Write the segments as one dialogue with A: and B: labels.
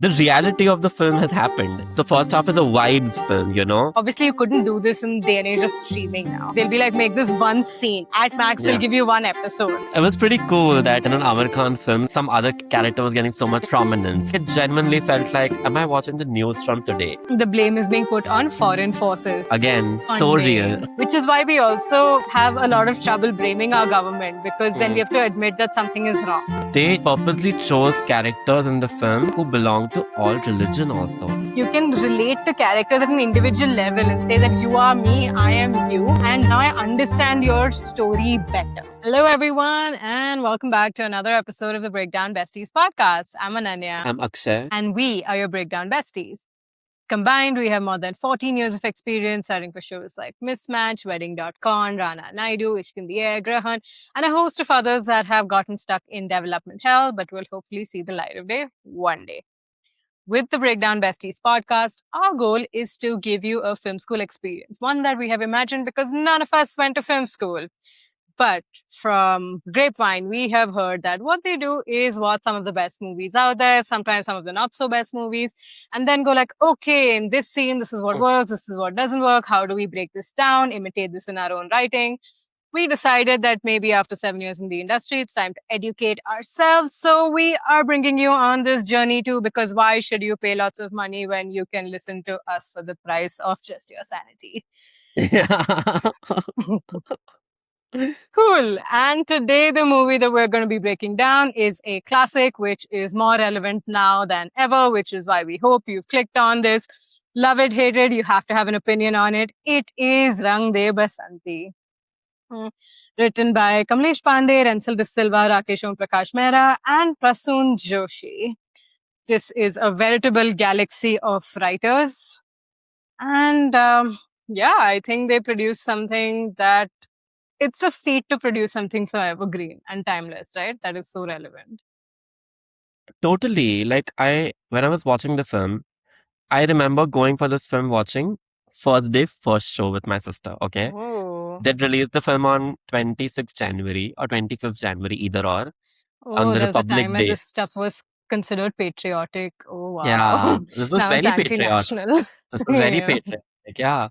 A: the reality of the film has happened. The first half is a vibes film, you know?
B: Obviously, you couldn't do this in the day and age of streaming now. They'll be like, make this one scene. At max, they'll give you one episode.
A: It was pretty cool that in an Amir Khan film, some other character was getting so much prominence. It genuinely felt like, am I watching the news from today?
B: The blame is being put on foreign forces.
A: Again, so real.
B: Which is why we also have a lot of trouble blaming our government, because then we have to admit that something is wrong.
A: They purposely chose characters in the film who belong to all religion also.
B: You can relate to characters at an individual level and say that you are me, I am you, and now I understand your story better. Hello everyone, and welcome back to another episode of the Breakdown Besties Podcast. I'm Ananya.
A: I'm Akshay.
B: And we are your Breakdown Besties. Combined, we have more than 14 years of experience starting for shows like Mismatch, Wedding.com, Rana Naidu, Ishq in the Air, Grahan, and a host of others that have gotten stuck in development hell but will hopefully see the light of day one day. With the Breakdown Besties podcast, our goal is to give you a film school experience, one that we have imagined because none of us went to film school. But from grapevine, we have heard that what they do is watch some of the best movies out there, sometimes some of the not so best movies, and then go like, okay, in this scene, this is what works, this is what doesn't work. How do we break this down, imitate this in our own writing? We decided that maybe after 7 years in the industry, it's time to educate ourselves. So we are bringing you on this journey too, because why should you pay lots of money when you can listen to us for the price of just your sanity?
A: Yeah.
B: Cool. And today the movie that we're going to be breaking down is a classic, which is more relevant now than ever, which is why we hope you've clicked on this. Love it, hate it, you have to have an opinion on it. It is Rang De Basanti. Written by Kamlesh Pandey, Rensal De Silva, Rakesh Om Prakash Mehra, and Prasoon Joshi. This is a veritable galaxy of writers. And I think they produced something that it's a feat to produce something so evergreen and timeless, right? That is so relevant.
A: Totally. Like when I was watching the film, I remember going for this film watching first day, first show with my sister, okay?
B: Oh,
A: They'd released the film on 26th January or 25th January, either or, on
B: oh,
A: the
B: there was a
A: Republic
B: time when
A: Day.
B: this stuff was considered patriotic. Oh, wow.
A: Yeah, this was
B: Now it's
A: very patriotic.
B: anti-national.
A: This was very
B: Yeah.
A: patriotic, yeah.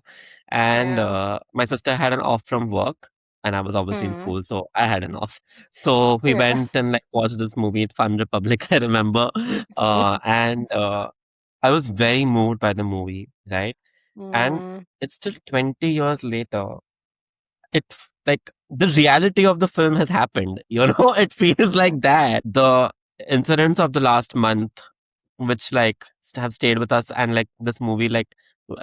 A: And
B: Yeah.
A: my sister had an off from work, and I was obviously in school, so I had an off. So we went and like watched this movie, Fun Republic, I remember. And I was very moved by the movie, right? And it's still 20 years later. Like the reality of the film has happened, you know? It feels like that. The incidents of the last month, which like have stayed with us, and like this movie, like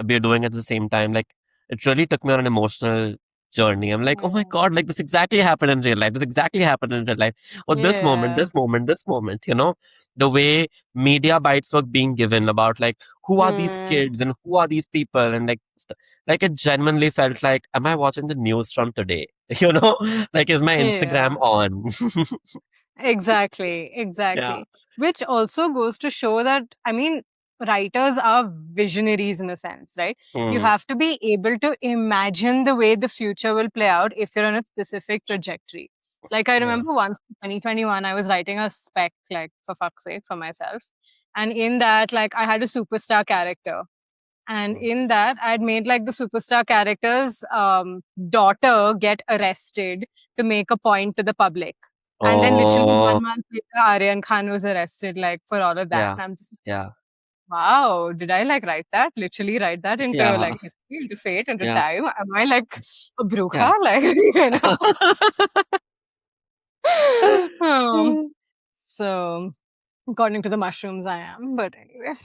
A: we're doing at the same time, like it really took me on an emotional journey. I'm like, oh my God, like this exactly happened in real life. This exactly happened in real life. Or this moment,
B: Yeah.
A: this moment, this moment, you know? The way media bites were being given about like, who are these kids and who are these people? And like it genuinely felt like, am I watching the news from today? You know? Like, is my Instagram on?
B: Exactly.
A: Yeah.
B: Which also goes to show that, I mean, writers are visionaries in a sense, right? You have to be able to imagine the way the future will play out if you're on a specific trajectory. Like I remember once in 2021, I was writing a spec, like for fuck's sake, for myself. And in that, like I had a superstar character. And in that, I'd made like the superstar character's daughter get arrested to make a point to the public. And then literally 1 month later, Aryan Khan was arrested, like for all of that.
A: Yeah.
B: And I'm just,
A: Yeah.
B: wow, did I like write that? Literally write that into
A: Yeah.
B: like history, into fate, into
A: Yeah.
B: time? Am I like a bruja?
A: Yeah.
B: Like, you know? So, according to the mushrooms, I am. But anyway.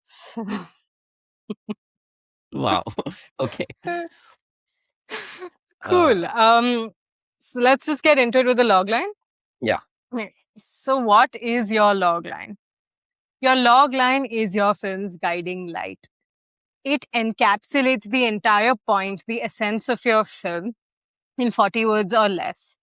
B: So.
A: Wow. Okay.
B: Cool. So let's just get into it with the logline.
A: Yeah.
B: Okay. So what is your logline? Your logline is your film's guiding light. It encapsulates the entire point, the essence of your film in 40 words or less.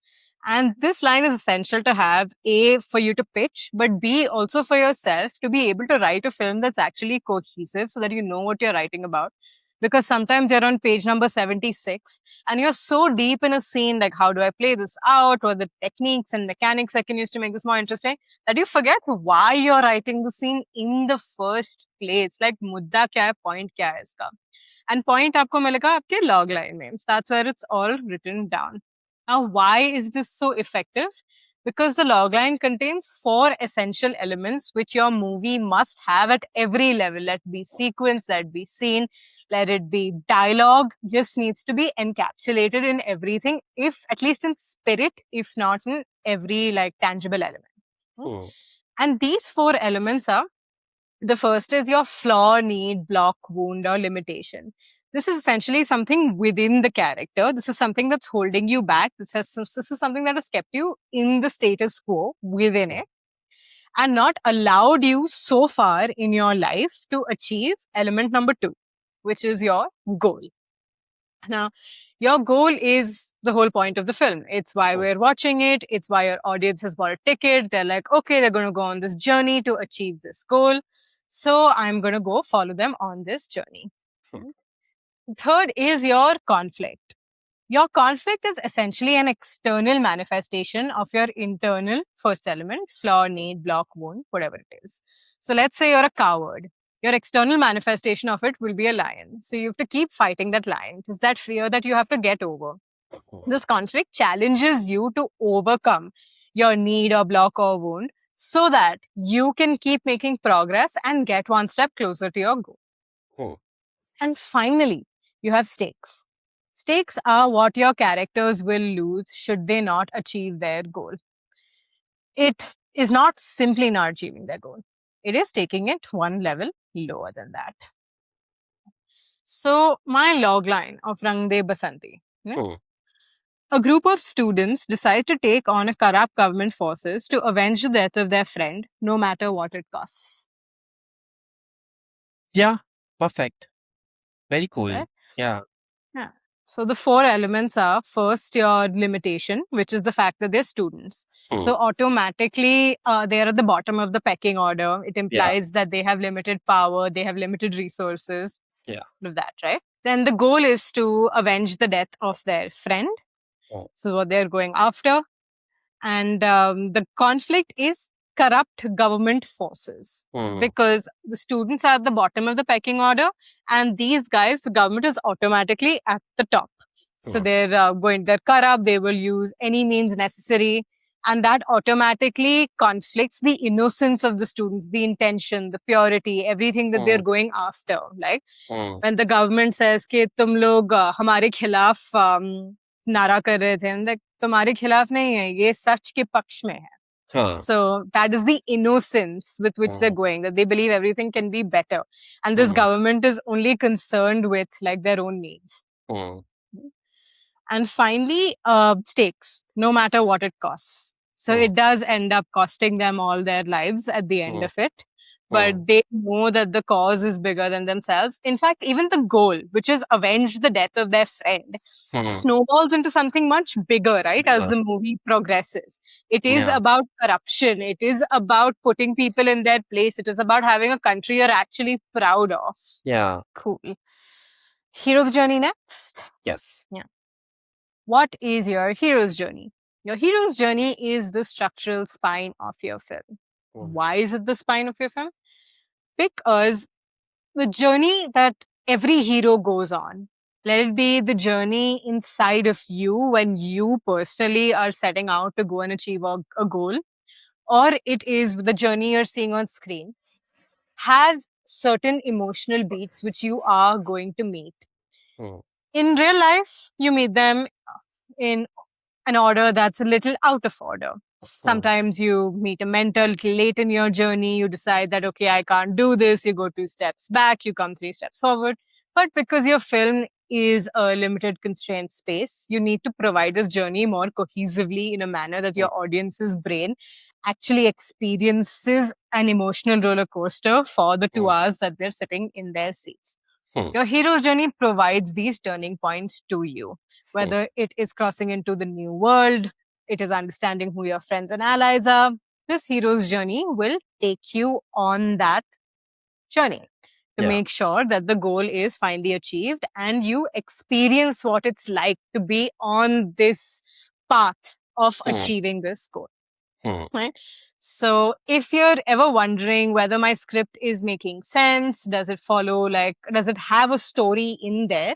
B: And this line is essential to have, A, for you to pitch, but B, also for yourself to be able to write a film that's actually cohesive so that you know what you're writing about. because sometimes you're on page number 76 and you're so deep in a scene, like, how do I play this out? What are the techniques and mechanics I can use to make this more interesting? That you forget why you're writing the scene in the first place. Like, mudda kya hai, point kya hai iska? And point aapko milega aapke log line mein. That's where it's all written down. Now, why is this so effective? Because the logline contains 4 essential elements which your movie must have at every level. Let it be sequence, let it be scene, let it be dialogue, just needs to be encapsulated in everything, if at least in spirit, if not in every like tangible element. And these 4 elements are, the first is your flaw, need, block, wound, or limitation. This is essentially something within the character. This is something that's holding you back. This is something that has kept you in the status quo within it and not allowed you so far in your life to achieve element number 2, which is your goal. Now, your goal is the whole point of the film. It's why we're watching it. It's why your audience has bought a ticket. They're like, okay, they're going to go on this journey to achieve this goal. So I'm going to go follow them on this journey. Third is your conflict. Your conflict is essentially an external manifestation of your internal first element, flaw, need, block, wound, whatever it is. So let's say you're a coward. Your external manifestation of it will be a lion. So you have to keep fighting that lion. It's that fear that you have to get over. This conflict challenges you to overcome your need or block or wound so that you can keep making progress and get one step closer to your goal. And finally, you have stakes. Stakes are what your characters will lose should they not achieve their goal. It is not simply not achieving their goal. It is taking it one level lower than that. So, my logline of Rang De Basanti. A group of students decide to take on a corrupt government forces to avenge the death of their friend, no matter what it costs.
A: Yeah, perfect. Very cool.
B: Right?
A: Yeah.
B: Yeah. So the 4 elements are, first, your limitation, which is the fact that they're students. So automatically, they're at the bottom of the pecking order. It implies that they have limited power, they have limited resources.
A: Yeah.
B: Of that, right? Then the goal is to avenge the death of their friend. So what they're going after. And the conflict is corrupt government forces, because the students are at the bottom of the pecking order and these guys, the government is automatically at the top. So they're corrupt, they will use any means necessary, and that automatically conflicts the innocence of the students, the intention, the purity, everything that they're going after. Like when the government says कि तुम लोग हमारे खिलाफ नारा कर रहे थे, like तुम्हारे खिलाफ नहीं है, ये सच के पक्ष में है. So that is the innocence with which they're going, that they believe everything can be better. And this government is only concerned with like their own needs. And finally, stakes, no matter what it costs. So it does end up costing them all their lives at the end of it. But they know that the cause is bigger than themselves. In fact, even the goal, which is avenge the death of their friend, snowballs into something much bigger, right? As the movie progresses. It is about corruption. It is about putting people in their place. It is about having a country you're actually proud of.
A: Yeah.
B: Cool. Hero's journey next.
A: Yes.
B: Yeah. What is your hero's journey? Your hero's journey is the structural spine of your film. Why is it the spine of your film? Because the journey that every hero goes on, let it be the journey inside of you when you personally are setting out to go and achieve a goal, or it is the journey you're seeing on screen, has certain emotional beats which you are going to meet. In real life, you meet them in an order that's a little out of order. Sometimes you meet a mentor a little late in your journey. You decide that, okay, I can't do this. You go 2 steps back. You come 3 steps forward. But because your film is a limited constrained space, you need to provide this journey more cohesively in a manner that your audience's brain actually experiences an emotional roller coaster for the 2 hours that they're sitting in their seats. Your hero's journey provides these turning points to you, whether it is crossing into the new world, it is understanding who your friends and allies are. This hero's journey will take you on that journey. to make sure that the goal is finally achieved and you experience what it's like to be on this path of achieving this goal. Right? So if you're ever wondering whether my script is making sense, does it have a story in there?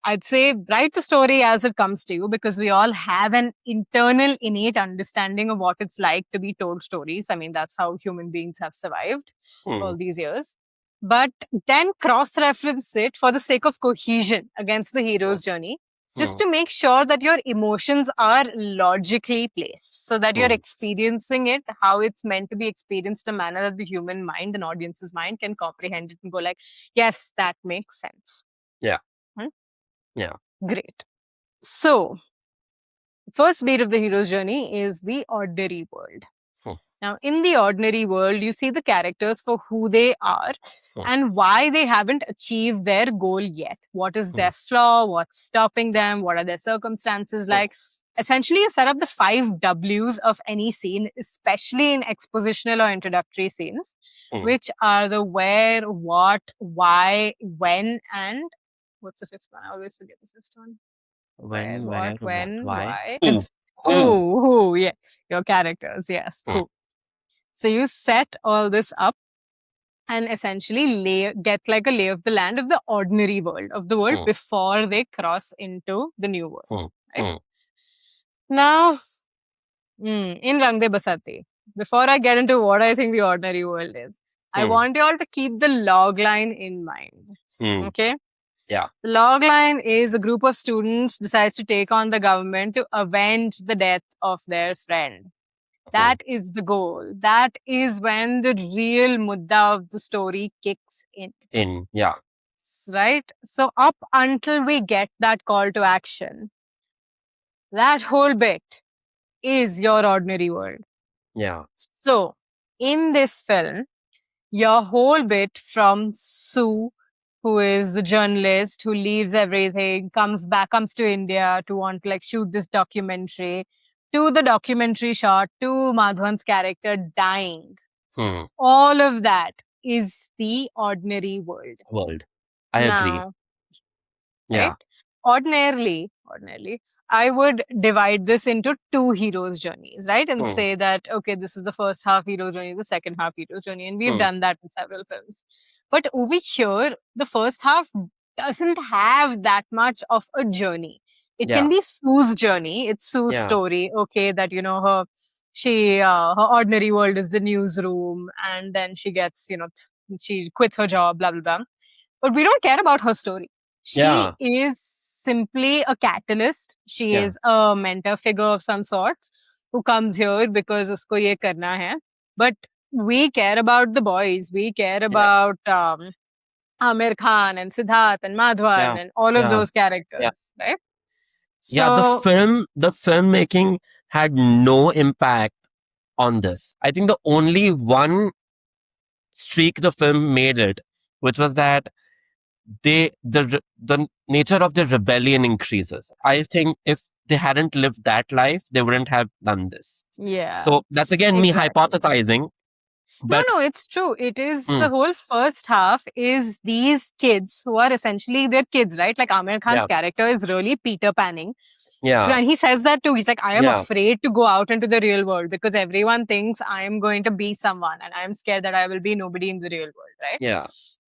B: I'd say write the story as it comes to you, because we all have an internal innate understanding of what it's like to be told stories. I mean, that's how human beings have survived all these years. But then cross-reference it for the sake of cohesion against the hero's journey, just to make sure that your emotions are logically placed, so that you're experiencing it how it's meant to be experienced, a manner that the human mind, an audience's mind, can comprehend it and go like, yes, that makes sense.
A: Yeah.
B: Yeah. Great. So, first beat of the hero's journey is the ordinary world. Now, in the ordinary world, you see the characters for who they are and why they haven't achieved their goal yet. What is their flaw? What's stopping them? What are their circumstances like? Essentially, you set up the 5 W's of any scene, especially in expositional or introductory scenes, which are the where, what, why, when, and what's the 5th one? I always forget the 5th one.
A: When, where,
B: when,
A: what, why?
B: why? It's who, yeah. Your characters, yes. Who. So you set all this up and essentially get like a lay of the land of the ordinary world, of the world before they cross into the new world. Right? Now, in Rang De Basanti, before I get into what I think the ordinary world is, I want you all to keep the log line in mind. Okay?
A: Yeah.
B: The logline is a group of students decides to take on the government to avenge the death of their friend. That is the goal. That is when the real mudda of the story kicks in.
A: Yeah.
B: Right? So up until we get that call to action, that whole bit is your ordinary world.
A: Yeah.
B: So in this film, your whole bit from Sue, who is the journalist who leaves everything, comes to India to want to like shoot this documentary, to the documentary shot, to Madhavan's character dying. All of that is the ordinary world.
A: I agree.
B: Yeah. Right? Ordinarily, I would divide this into 2 heroes' journeys, right? And say that, okay, this is the first half hero journey, the second half hero journey. And we've done that in several films. But over here, the first half doesn't have that much of a journey. It can be Sue's journey. It's Sue's story. Okay, that, you know, her ordinary world is the newsroom. And then she gets, she quits her job, blah, blah, blah. But we don't care about her story. She is simply a catalyst. She is a mentor figure of some sort who comes here because usko ye karna hai. But we care about the boys. We care about Amir Khan and Siddharth and Madhavan and all of those characters, right?
A: So, the filmmaking had no impact on this. I think the only one streak the film made it, which was that the nature of the rebellion increases. I think if they hadn't lived that life, they wouldn't have done this.
B: Yeah.
A: So that's again me hypothesizing.
B: But no, it's true. It is the whole first half is these kids who are essentially their kids, right? Like Amir Khan's character is really Peter Panning.
A: Yeah.
B: So, and he says that too. He's like, I am afraid to go out into the real world because everyone thinks I am going to be someone and I am scared that I will be nobody in the real world, right?
A: Yeah.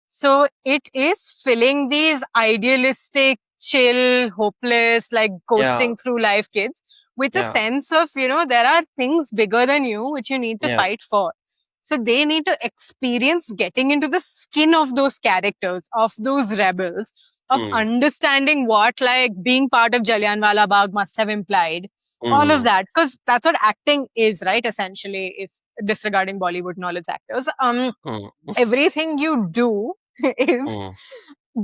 B: So it is filling these idealistic, chill, hopeless, like coasting through life kids with a sense of, there are things bigger than you which you need to fight for. So they need to experience getting into the skin of those characters, of those rebels, of understanding what like being part of Jallianwala Bagh must have implied. All of that. Because that's what acting is, right? Essentially, if disregarding Bollywood knowledge actors. Everything you do is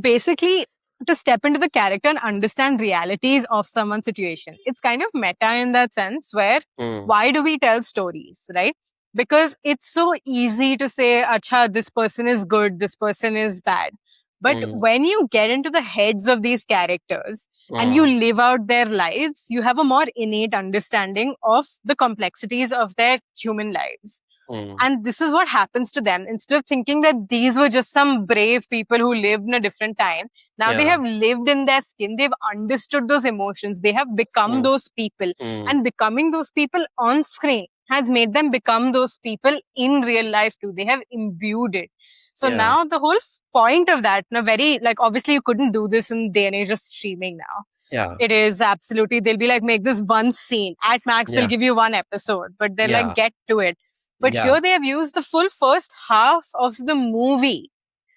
B: basically to step into the character and understand realities of someone's situation. It's kind of meta in that sense where why do we tell stories, right? Because it's so easy to say, acha, this person is good, this person is bad. But when you get into the heads of these characters and you live out their lives, you have a more innate understanding of the complexities of their human lives. And this is what happens to them. Instead of thinking that these were just some brave people who lived in a different time, now they have lived in their skin. They've understood those emotions. They have become those people. And becoming those people on screen has made them become those people in real life too. They have imbued it. So now the whole point of that, obviously you couldn't do this in day and age of streaming now.
A: Yeah.
B: It is absolutely, they'll be like, make this one scene. At max, they'll give you one episode, but they're like, get to it. But here they have used the full first half of the movie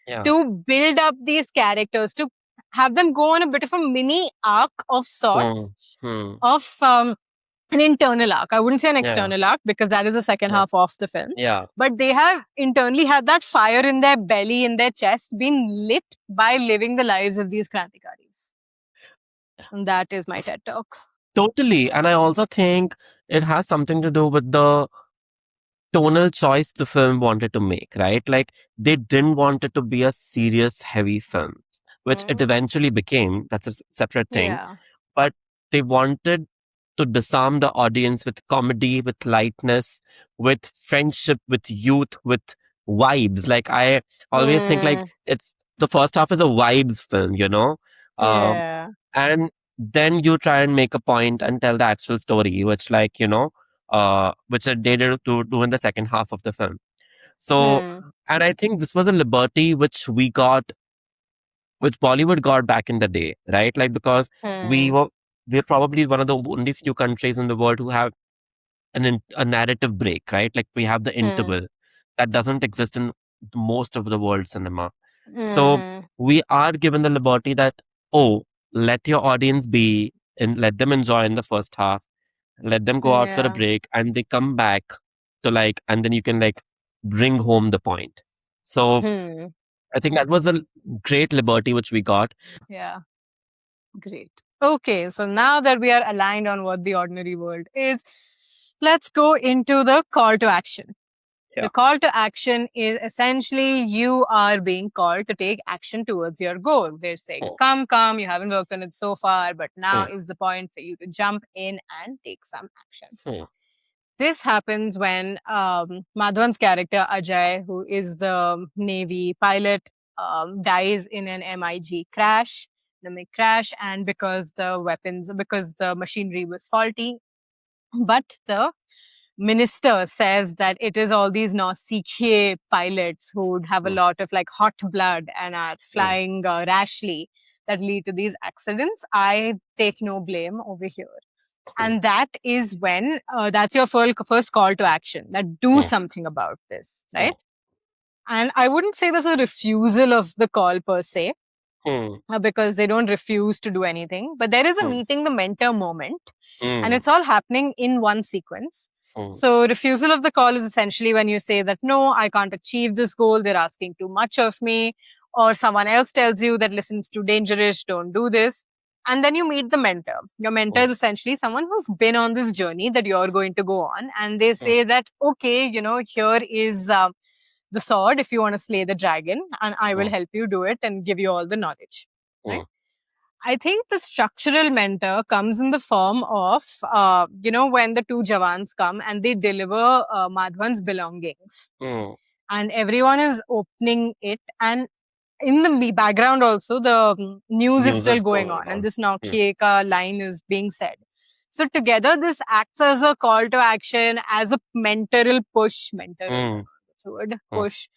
B: to build up these characters, to have them go on a bit of a mini arc of sorts of an internal arc. I wouldn't say an external arc because that is the second half of the film. But they have internally had that fire in their belly, in their chest, been lit by living the lives of these Krantikaris. And that is my TED Talk.
A: Totally. And I also think it has something to do with the tonal choice the film wanted to make, right? Like they didn't want it to be a serious, heavy film, which it eventually became. That's a separate thing. But they wanted to disarm the audience with comedy, with lightness, with friendship, with youth, with vibes. Like I always think like it's the first half is a vibes film, you know? And then you try and make a point and tell the actual story, which like, you know, which they did to do in the second half of the film. So, and I think this was a liberty which we got, which Bollywood got back in the day, right? Like because we're probably one of the only few countries in the world who have a narrative break, right? Like we have the interval that doesn't exist in most of the world cinema. So we are given the liberty that, let your audience be and let them enjoy in the first half. Let them go out for a break and they come back to like, and then you can like bring home the point. So I think that was a great liberty which we got.
B: Yeah. Great. Okay. So now that we are aligned on what the ordinary world is, let's go into the call to action. The call to action is essentially you are being called to take action towards your goal. They're saying, come, you haven't worked on it so far, but now is the point for you to jump in and take some action. This happens when Madhavan's character, Ajay, who is the Navy pilot, dies in an MiG crash, and because the machinery was faulty, but the minister says that it is all these Sikhiye pilots who would have a lot of like hot blood and are flying rashly that lead to these accidents. I take no blame over here. And that is when that's your first call to action, that do something about this, right? And I wouldn't say there's a refusal of the call per se, because they don't refuse to do anything, but there is a meeting the mentor moment, and it's all happening in one sequence. So refusal of the call is essentially when you say that, no, I can't achieve this goal. They're asking too much of me. Or someone else tells you that, listen, it's too dangerous. Don't do this. And then you meet the mentor. Your mentor is essentially someone who's been on this journey that you're going to go on. And they say that, okay, here is the sword if you want to slay the dragon, and I will help you do it and give you all the knowledge. Right? I think the structural mentor comes in the form of, when the two Jawans come and they deliver Madhavan's belongings. And everyone is opening it. And in the background also, the news is still going on. And this Naukiye ka line is being said. So together, this acts as a call to action, as a mentoral push. Push.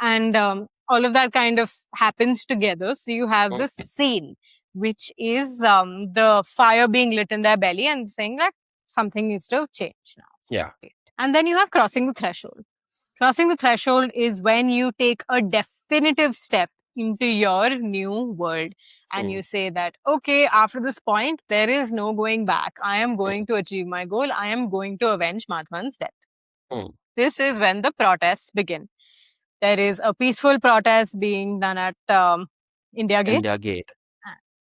B: And all of that kind of happens together. So you have this scene, which is the fire being lit in their belly and saying that something needs to change now. And then you have crossing the threshold. Crossing the threshold is when you take a definitive step into your new world and you say that, okay, after this point, there is no going back. I am going to achieve my goal. I am going to avenge Madhavan's death. This is when the protests begin. There is a peaceful protest being done at India Gate.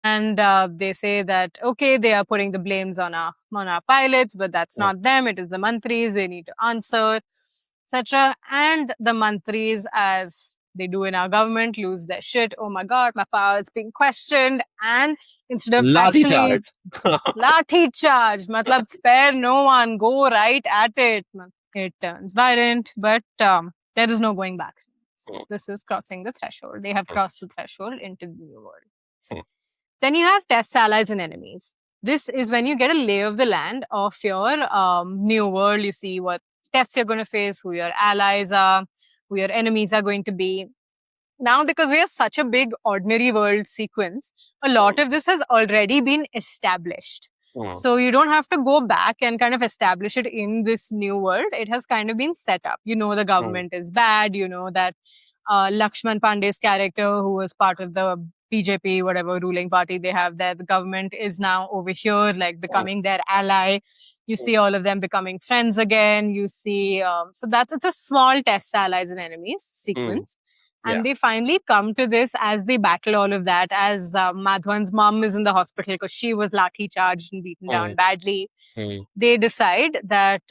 B: And they say that, okay, they are putting the blames on our pilots, but that's not them. It is the mantris. They need to answer, etc. And the mantris, as they do in our government, lose their shit. Oh my God, my power is being questioned. And instead of
A: Lathi
B: charge, matlab spare no one, go right at it. It turns violent, but there is no going back.
A: mm,
B: This is crossing the threshold. They have
A: mm,
B: crossed the threshold into the new world.
A: mm,
B: Then you have tests, allies, and enemies. This is when you get a lay of the land of your new world. You see what tests you're going to face, who your allies are, who your enemies are going to be. Now, because we have such a big ordinary world sequence, a lot of this has already been established.
A: mm,
B: So you don't have to go back and kind of establish it in this new world. It has kind of been set up. You know the
A: mm,
B: government is bad. You know that Lakshman Pandey's character, who was part of the BJP, whatever ruling party they have there, the government is now over here, like
A: mm,
B: becoming their ally. You see all of them becoming friends again. You see, so that's it's a small test allies and enemies
A: mm.
B: sequence.
A: Yeah.
B: And they finally come to this as they battle all of that, as Madhwan's mom is in the hospital because she was lathi charged and beaten down
A: Mm,
B: badly.
A: mm,
B: They decide that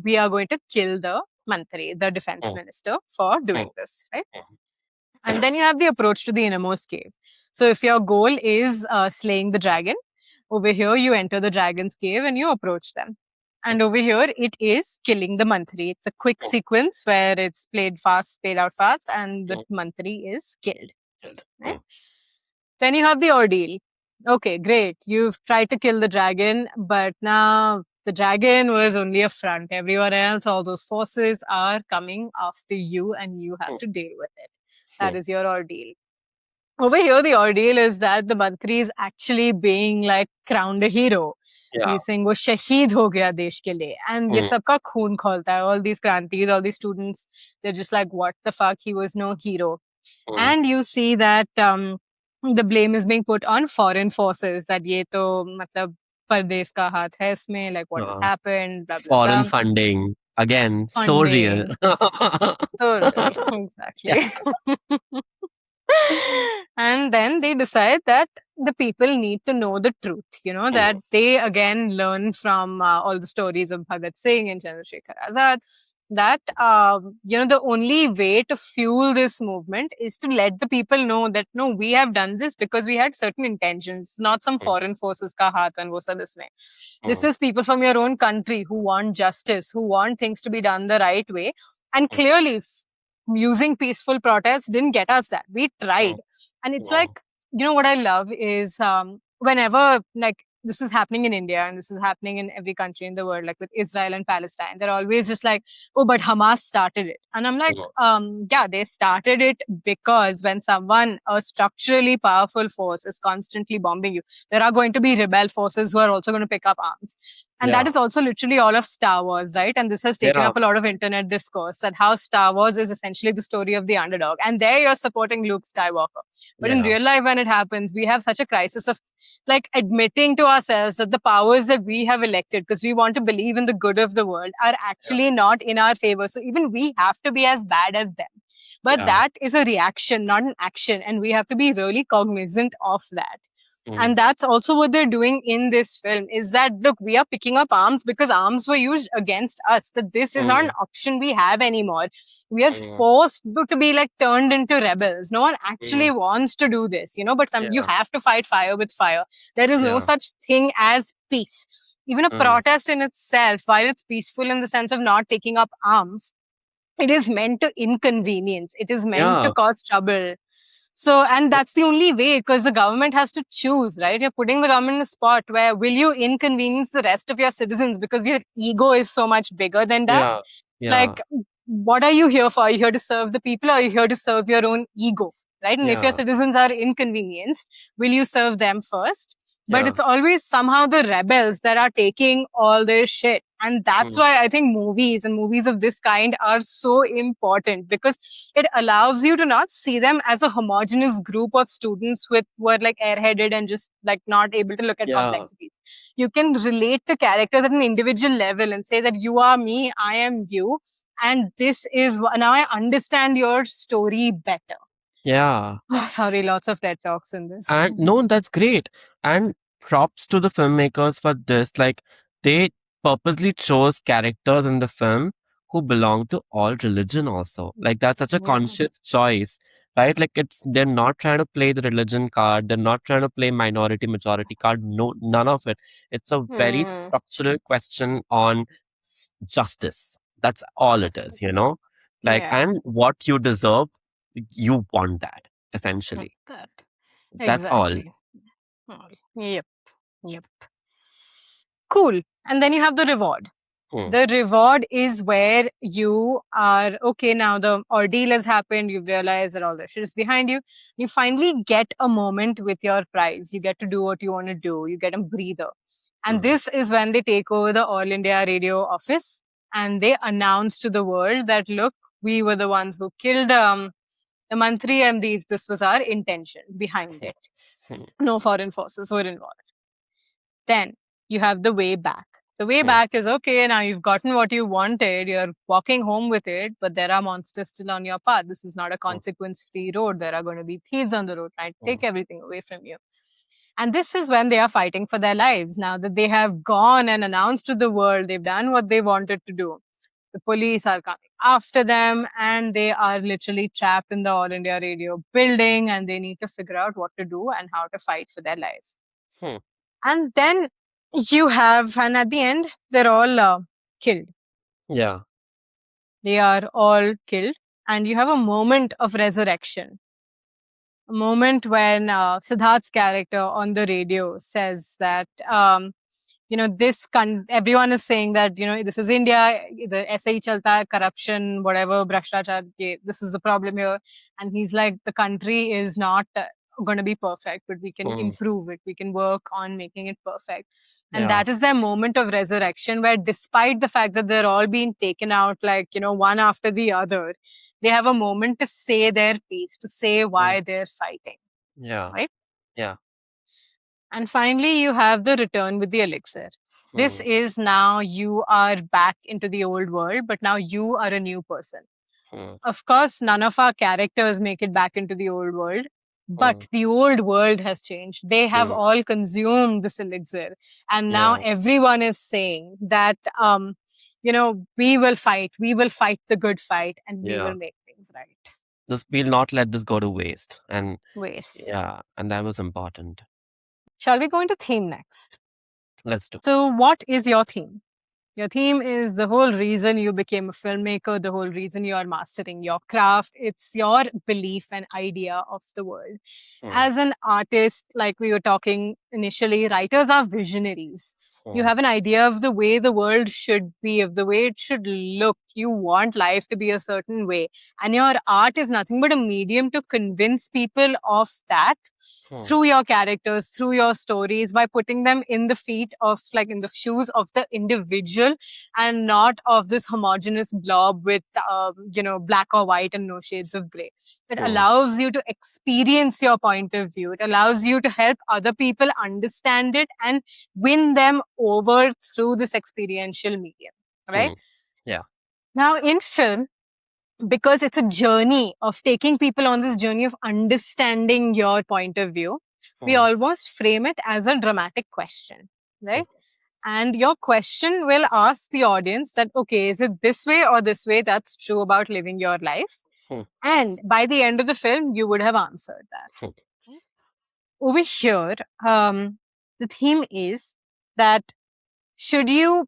B: we are going to kill the Mantri, the defense
A: mm,
B: minister, for
A: mm,
B: doing this, right?
A: mm,
B: And then you have the approach to the innermost cave. So if your goal is slaying the dragon, over here you enter the dragon's cave and you approach them. And over here it is killing the Mantri. It's a quick
A: mm,
B: sequence where it's played fast, played out fast, and the
A: mm,
B: Mantri is killed. Right?
A: mm,
B: Then you have the ordeal. Okay, great. You've tried to kill the dragon, but now the dragon was only a front. Everyone else, all those forces are coming after you and you have
A: mm,
B: to deal with it. That
A: mm.
B: is your ordeal. Over here, the ordeal is that the Mantri is actually being like crowned a hero.
A: Yeah.
B: He's saying वो शहीद हो गया देश के लिए, and ये
A: Mm,
B: सबका खून खौलता है. All these krantis, all these students, they're just like, what the fuck? He was no hero.
A: mm.
B: And you see that the blame is being put on foreign forces. That ये तो मतलब परदेश का हाथ है इसमें, like what has happened, blah blah
A: Foreign
B: blah.
A: funding. Again, so real.
B: Funding, so real, exactly. And then they decide that the people need to know the truth, that they again learn from all the stories of Bhagat Singh and Chandrasekhar Azad, that, the only way to fuel this movement is to let the people know that, no, we have done this because we had certain intentions, not some
A: Mm,
B: foreign forces ka haath and wo sab isme. This
A: mm,
B: is people from your own country who want justice, who want things to be done the right way. And
A: mm,
B: clearly, using peaceful protests didn't get us that. We tried.
A: mm,
B: And it's
A: mm,
B: like, what I love is whenever, like, this is happening in India and this is happening in every country in the world, like with Israel and Palestine, they're always just like, oh, but Hamas started it. And I'm like, yeah, they started it because when someone, a structurally powerful force, is constantly bombing you, there are going to be rebel forces who are also going to pick up arms. And that
A: yeah.
B: is also literally all of Star Wars, right? And this has taken
A: Yeah.
B: up a lot of internet discourse that how Star Wars is essentially the story of the underdog. And there you're supporting Luke Skywalker. But in
A: Yeah.
B: real life, when it happens, we have such a crisis of like admitting to ourselves that the powers that we have elected, because we want to believe in the good of the world, are actually not in our favor. So even we have to be as bad as them. But
A: Yeah.
B: that is a reaction, not an action. And we have to be really cognizant of that.
A: Mm,
B: And that's also what they're doing in this film, is that, look, we are picking up arms because arms were used against us, that this is not an option we have anymore. We are
A: mm,
B: forced to be like turned into rebels. No one actually
A: mm,
B: wants to do this, but you
A: yeah.
B: have to fight fire with fire. There is no
A: Yeah.
B: such thing as peace. Even a
A: Mm,
B: protest in itself, while it's peaceful in the sense of not taking up arms, it is meant to inconvenience. It is meant
A: yeah.
B: to cause trouble. So, and that's the only way, because the government has to choose, right? You're putting the government in a spot where will you inconvenience the rest of your citizens because your ego is so much bigger than that?
A: Yeah. Yeah.
B: Like, what are you here for? Are you here to serve the people, or are you here to serve your own ego? Right? And if your
A: Yeah.
B: citizens are inconvenienced, will you serve them first? But
A: Yeah.
B: it's always somehow the rebels that are taking all this shit. And that's
A: Mm,
B: why I think movies and movies of this kind are so important, because it allows you to not see them as a homogenous group of students who are like airheaded and just like not able to look at
A: yeah.
B: complexities. You can relate to characters at an individual level and say that you are me, I am you. And this is, now I understand your story better.
A: Yeah.
B: Oh, sorry, lots of TED Talks in this.
A: And no, that's great. And props to the filmmakers for this. Like, they purposely chose characters in the film who belong to all religion also. Like, that's such a
B: Yeah.
A: conscious choice, right? Like, they're not trying to play the religion card. They're not trying to play minority majority card. No, none of it. It's a very
B: Hmm.
A: structural question on justice. That's all it is,
B: Absolutely.
A: Like,
B: Yeah.
A: and what you deserve, you want that, essentially.
B: That.
A: That's all.
B: Exactly. Yep. Yep. Cool. And then you have the reward.
A: Hmm.
B: The reward is where you are, okay, now the ordeal has happened. You've realized that all the shit is behind you. You finally get a moment with your prize. You get to do what you want to do. You get a breather. And
A: Hmm.
B: this is when they take over the All India Radio office and they announce to the world that, look, we were the ones who killed the Mantri and this was our intention behind it.
A: Hmm.
B: No foreign forces were involved. Then you have the way back. The way
A: Hmm.
B: back is, okay, now you've gotten what you wanted, you're walking home with it, but there are monsters still on your path. This is not a consequence free road. There are going to be thieves on the road trying to take everything away from you. And this is when they are fighting for their lives. Now that they have gone and announced to the world, they've done what they wanted to do. The police are coming after them and they are literally trapped in the All India Radio building and they need to figure out what to do and how to fight for their lives.
A: Hmm.
B: And then you have, and at the end, they're all killed.
A: Yeah.
B: They are all killed. And you have a moment of resurrection. A moment when Siddharth's character on the radio says that, everyone is saying that, this is India, the ऐसे ही चलता है, corruption, whatever, भ्रष्टाचार, this is the problem here. And he's like, the country is not going to be perfect, but we can improve it. We can work on making it perfect. And that is their moment of resurrection where despite the fact that they're all being taken out, like, one after the other, they have a moment to say their piece, to say why they're fighting.
A: Yeah.
B: Right?
A: Yeah.
B: And finally, you have the return with the elixir. This is now you are back into the old world, but now you are a new person. Of course, none of our characters make it back into the old world, but the old world has changed. They have all consumed this elixir. And now everyone is saying that, we will fight the good fight and we will make things right.
A: We'll not let this go to waste. And
B: Waste.
A: yeah, and that was important.
B: Shall we go into theme next?
A: Let's do.
B: So what is your theme? Your theme is the whole reason you became a filmmaker, the whole reason you are mastering your craft. It's your belief and idea of the world. As an artist, like we were talking initially, writers are visionaries. You have an idea of the way the world should be, of the way it should look. You want life to be a certain way. And your art is nothing but a medium to convince people of that through your characters, through your stories, by putting them in the feet of, like, in the shoes of the individual and not of this homogenous blob with, black or white and no shades of gray. It allows you to experience your point of view. It allows you to help other people understand it and win them over through this experiential medium, right?
A: Yeah.
B: Now, in film, because it's a journey of taking people on this journey of understanding your point of view, we almost frame it as a dramatic question, right? And your question will ask the audience that, okay, is it this way or this way that's true about living your life? And by the end of the film, you would have answered that. Over here, the theme is that should you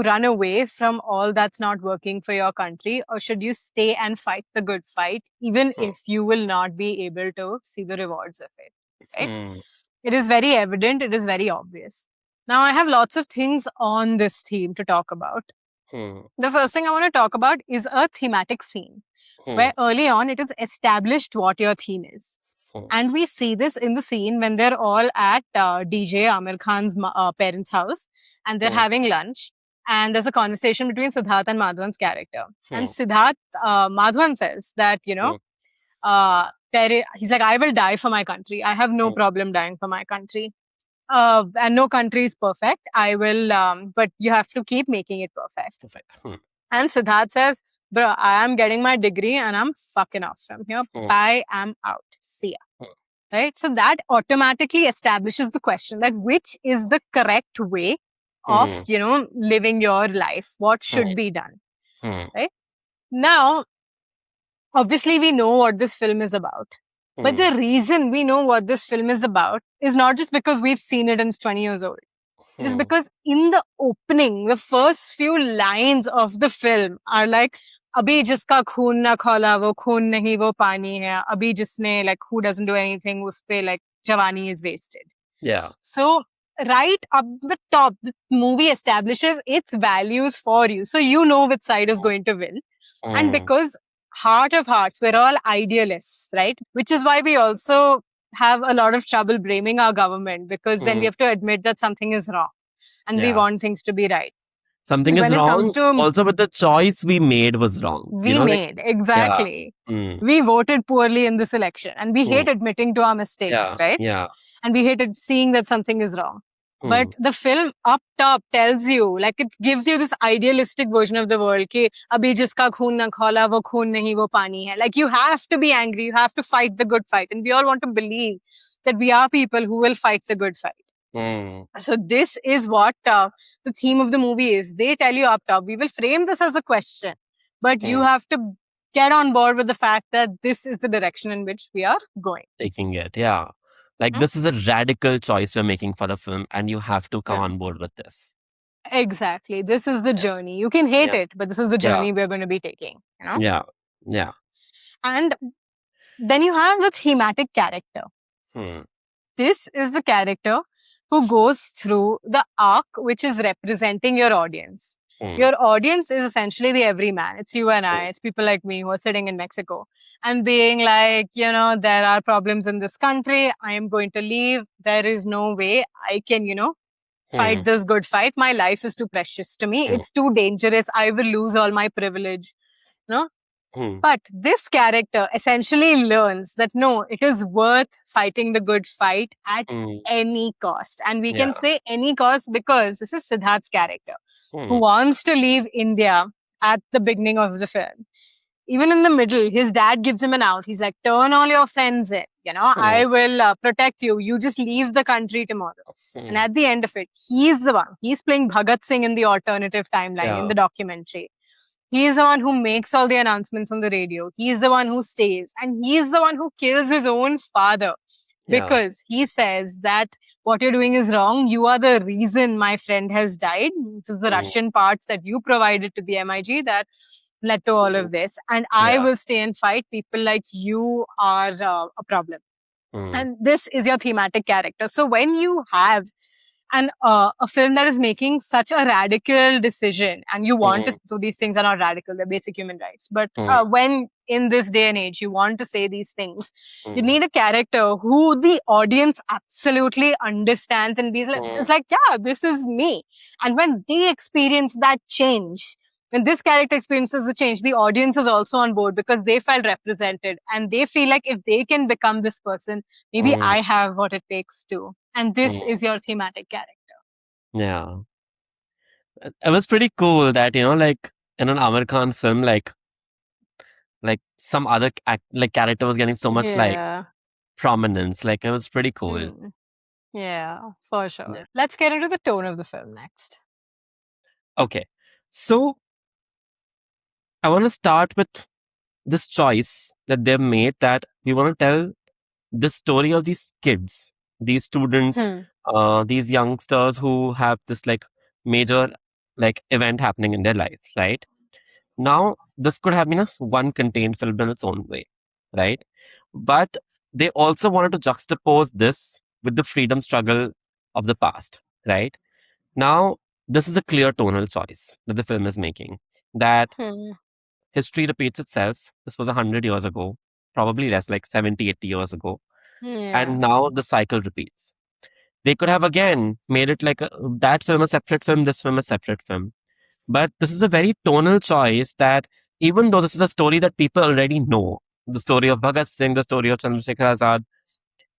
B: run away from all that's not working for your country, or should you stay and fight the good fight, even if you will not be able to see the rewards of it? Right? It is very evident. It is very obvious. Now, I have lots of things on this theme to talk about. The first thing I want to talk about is a thematic scene, where early on it is established what your theme is. And we see this in the scene when they're all at DJ Amir Khan's parents' house and they're having lunch. And there's a conversation between Siddharth and Madhavan's character. And Siddharth, Madhavan says that, he's like, I will die for my country. I have no problem dying for my country. And no country is perfect. I will, but you have to keep making it perfect. And Siddharth says, bro, I am getting my degree and I'm fucking off from here. I am out. See ya. Right? So that automatically establishes the question that which is the correct way of, living your life? What should be done? Right? Now, obviously, we know what this film is about. But the reason we know what this film is about is not just because we've seen it and it's 20 years old. It is
A: Hmm.
B: because in the opening, the first few lines of the film are like, अभी जिसका खून ना खौला वो खून नहीं वो पानी है अभी जिसने like who doesn't do anything उस पे like जवानी is wasted.
A: Yeah.
B: So right up the top, the movie establishes its values for you, so you know which side is going to win. And
A: Hmm.
B: because heart of hearts, we're all idealists, right? Which is why we also have a lot of trouble blaming our government, because then we
A: Hmm.
B: have to admit that something is wrong and we
A: Yeah.
B: want things to be right.
A: Something
B: But
A: is
B: when it comes
A: wrong.
B: to
A: Also, but the choice we made was wrong.
B: we
A: Like,
B: made,
A: yeah.
B: exactly.
A: Hmm.
B: We voted poorly in this election and we
A: Hmm.
B: hate admitting to our mistakes,
A: Yeah.
B: right?
A: Yeah.
B: And we hated seeing that something is wrong.
A: Hmm.
B: But the film up top tells you, like it gives you this idealistic version of the world कि अभी जिसका खून ना खौला वो खून नहीं वो पानी है. Like you have to be angry, you have to fight the good fight, and we all want to believe that we are people who will fight the good fight.
A: Hmm.
B: So this is what the theme of the movie is. They tell you up top, we will frame this as a question, but you
A: Hmm.
B: have to get on board with the fact that this is the direction in which we are going.
A: Taking it. Yeah. Like,
B: Hmm?
A: this is a radical choice we're making for the film, and you have to come
B: Yeah.
A: on board with this.
B: Exactly. This is the journey. You can hate
A: Yeah.
B: it, but this is the
A: Yeah.
B: journey we're going to be taking, you know?
A: Yeah. Yeah.
B: And then you have the thematic character.
A: Hmm.
B: This is the character who goes through the arc which is representing your audience.
A: Hmm.
B: Your audience is essentially the everyman. It's you and I.
A: Hmm.
B: It's people like me who are sitting in Mexico and being like, you know, there are problems in this country. I am going to leave. There is no way I can, you know, fight
A: Hmm.
B: this good fight. My life is too precious to me.
A: Hmm.
B: It's too dangerous. I will lose all my privilege. You know?
A: Hmm.
B: But this character essentially learns that no, it is worth fighting the good fight at
A: Hmm.
B: any cost. And we can
A: Yeah.
B: say any cost because this is Siddharth's character who
A: Hmm.
B: wants to leave India at the beginning of the film. Even in the middle, his dad gives him an out. He's like, turn all your friends in. You know,
A: Hmm.
B: I will protect you. You just leave the country tomorrow. And
A: Hmm.
B: at the end of it, he's the one. He's playing Bhagat Singh in the alternative timeline in
A: Yeah.
B: the documentary. He is the one who makes all the announcements on the radio. He is the one who stays. And he is the one who kills his own father
A: Yeah.
B: because he says that what you're doing is wrong. You are the reason my friend has died. It is the
A: Hmm.
B: Russian parts that you provided to the MIG that led to all of this. And I
A: Yeah.
B: will stay and fight. People like you are a problem.
A: Hmm.
B: And this is your thematic character. So when you have a film that is making such a radical decision, and you want to,
A: Hmm.
B: so these things are not radical, they're basic human rights. But
A: Hmm.
B: when in this day and age you want to say these things, you
A: Hmm.
B: need a character who the audience absolutely understands and be like,
A: Hmm.
B: it's like, yeah, this is me. And when they experience that change, when this character experiences the change, the audience is also on board because they felt represented and they feel like if they can become this person, maybe
A: Hmm.
B: I have what it takes to. And this
A: Hmm.
B: is your thematic character.
A: Yeah. It was pretty cool that, like in an Amir Khan film, like some other like character was getting so much like
B: Yeah.
A: prominence. Like, it was pretty cool.
B: Hmm. Yeah, for sure.
A: Yeah.
B: Let's get into the tone of the film next.
A: Okay. So I want to start with this choice that they've made, that we want to tell the story of these kids, these students,
B: Hmm.
A: these youngsters who have this like major like event happening in their life, right? Now, this could have been one contained film in its own way, right? But they also wanted to juxtapose this with the freedom struggle of the past, right? Now, this is a clear tonal choice that the film is making, that
B: Hmm.
A: history repeats itself. This was 100 years ago, probably less, like 70, 80 years ago.
B: Yeah.
A: And now the cycle repeats. They could have again made it like that film a separate film, this film a separate film. But this is a very tonal choice that, even though this is a story that people already know, the story of Bhagat Singh, the story of Chandrasekhar Azad,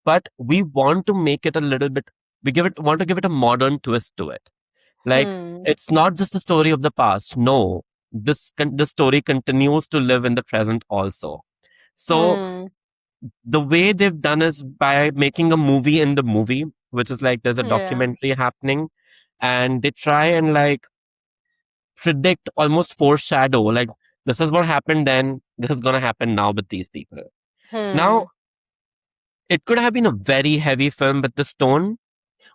A: but we want to make it a little bit, want to give it a modern twist to it. Like,
B: Hmm.
A: it's not just a story of the past. No, this story continues to live in the present also. So
B: Hmm.
A: the way they've done is by making a movie in the movie, which is like there's a
B: Yeah.
A: documentary happening, and they try and like predict, almost foreshadow, like this is what happened then, this is gonna happen now with these people.
B: Hmm.
A: Now, it could have been a very heavy film with this tone,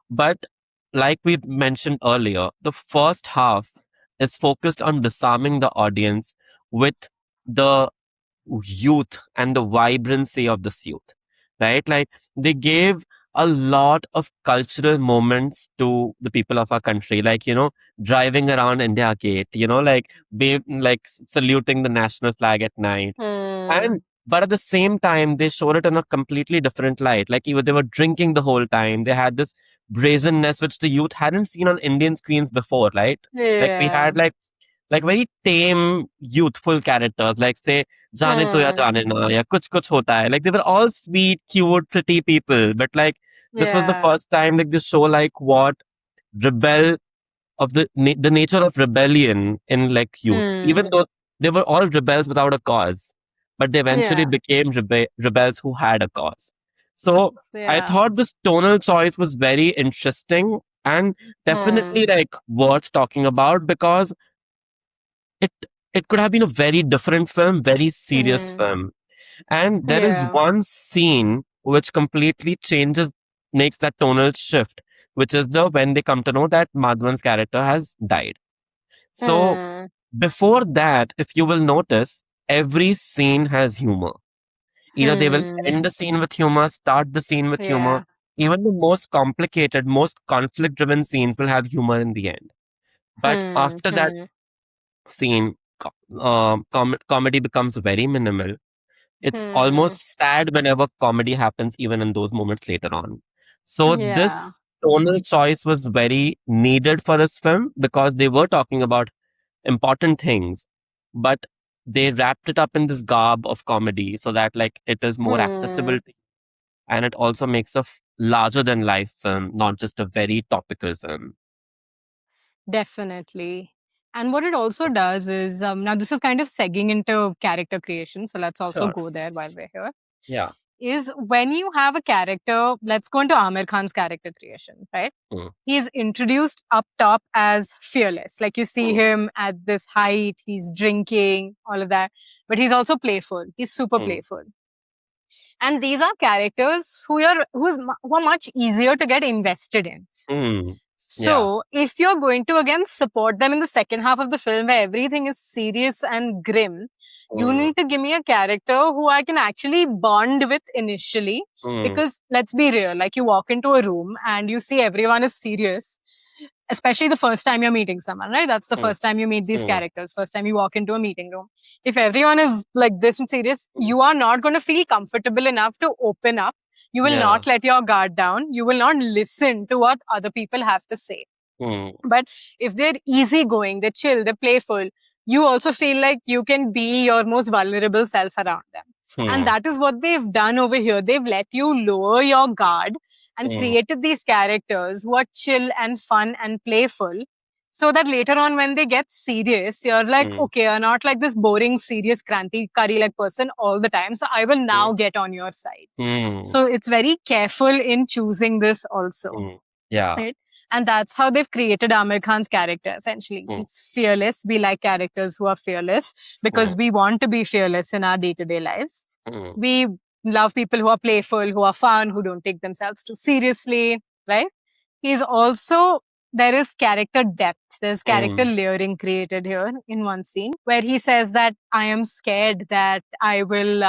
A: but like we mentioned earlier, the first half is focused on disarming the audience with the youth and the vibrancy of this youth, right? Like they gave a lot of cultural moments to the people of our country, like, driving around India Gate, like saluting the national flag at night.
B: Hmm.
A: And but at the same time, they showed it in a completely different light. Like even they were drinking the whole time. They had this brazenness which the youth hadn't seen on Indian screens before, right? Like we
B: Yeah.
A: had like very tame, youthful characters, like say Jane To Ya
B: Hmm.
A: Jane Na ya Kuch Hota Hai. Like they were all sweet, cute, pretty people. But like this was the
B: Yeah.
A: first time like this show like what rebel of the nature of rebellion in like youth.
B: Hmm.
A: Even though they were all rebels without a cause, but they eventually
B: Yeah.
A: became rebels who had a cause. So I
B: Yeah.
A: thought this tonal choice was very interesting and
B: Hmm.
A: definitely like worth talking about because it it could have been a very different film, very serious
B: Hmm.
A: film. And there is
B: Yeah.
A: one scene which completely changes, makes that tonal shift, which is the when they come to know that Madhvan's character has died. So
B: Hmm.
A: before that, if you will notice, every scene has humor. Either they will
B: Hmm.
A: end the scene with humor, start the scene with humor.
B: Yeah.
A: Even the most complicated, most conflict driven scenes will have humor in the end. But
B: Hmm.
A: after that
B: Hmm.
A: scene, comedy becomes very minimal. It's
B: Hmm.
A: almost sad whenever comedy happens, even in those moments later on. So
B: Yeah.
A: this tonal choice was very needed for this film because they were talking about important things, but they wrapped it up in this garb of comedy so that like it is more
B: Hmm.
A: accessible and it also makes a larger than life film, not just a very topical film.
B: Definitely. And what it also does is now this is kind of segging into character creation. So let's also
A: Sure.
B: go there while we're here.
A: Yeah.
B: Is when you have a character, let's go into Amir Khan's character creation, right?
A: Mm,
B: He's introduced up top as fearless. Like you see
A: mm,
B: him at this height, he's drinking, all of that. But he's also playful. He's super
A: mm,
B: playful. And these are characters who are much easier to get invested in.
A: mm. Yeah.
B: So, if you're going to again support them in the second half of the film where everything is serious and grim, you
A: Mm,
B: need to give me a character who I can actually bond with initially.
A: mm,
B: Because let's be real, like you walk into a room and you see everyone is serious, especially the first time you're meeting someone, right? That's the
A: mm,
B: first time you meet these
A: mm,
B: characters, first time you walk into a meeting room. If everyone is like this and serious,
A: mm.
B: you are not going to feel comfortable enough to open up. You will
A: Yeah.
B: not let your guard down. You will not listen to what other people have to say.
A: Mm,
B: But if they're easygoing, they're chill, they're playful, you also feel like you can be your most vulnerable self around them. And
A: mm,
B: that is what they've done over here. They've let you lower your guard and
A: mm,
B: created these characters who are chill and fun and playful. So that later on, when they get serious, you're like,
A: mm,
B: okay, you're not like this boring, serious, cranty, curry like person all the time. So I will
A: mm,
B: now get on your side.
A: mm,
B: So it's very careful in choosing this also.
A: mm. Yeah.
B: Right? And that's how they've created Amir Khan's character, essentially.
A: Mm,
B: He's fearless. We like characters who are fearless
A: mm,
B: because we want to be fearless in our day to day lives.
A: mm,
B: We love people who are playful, who are fun, who don't take themselves too seriously, right? He's also, there is character depth. There's character
A: mm,
B: layering created here in one scene where he says that I am scared that I will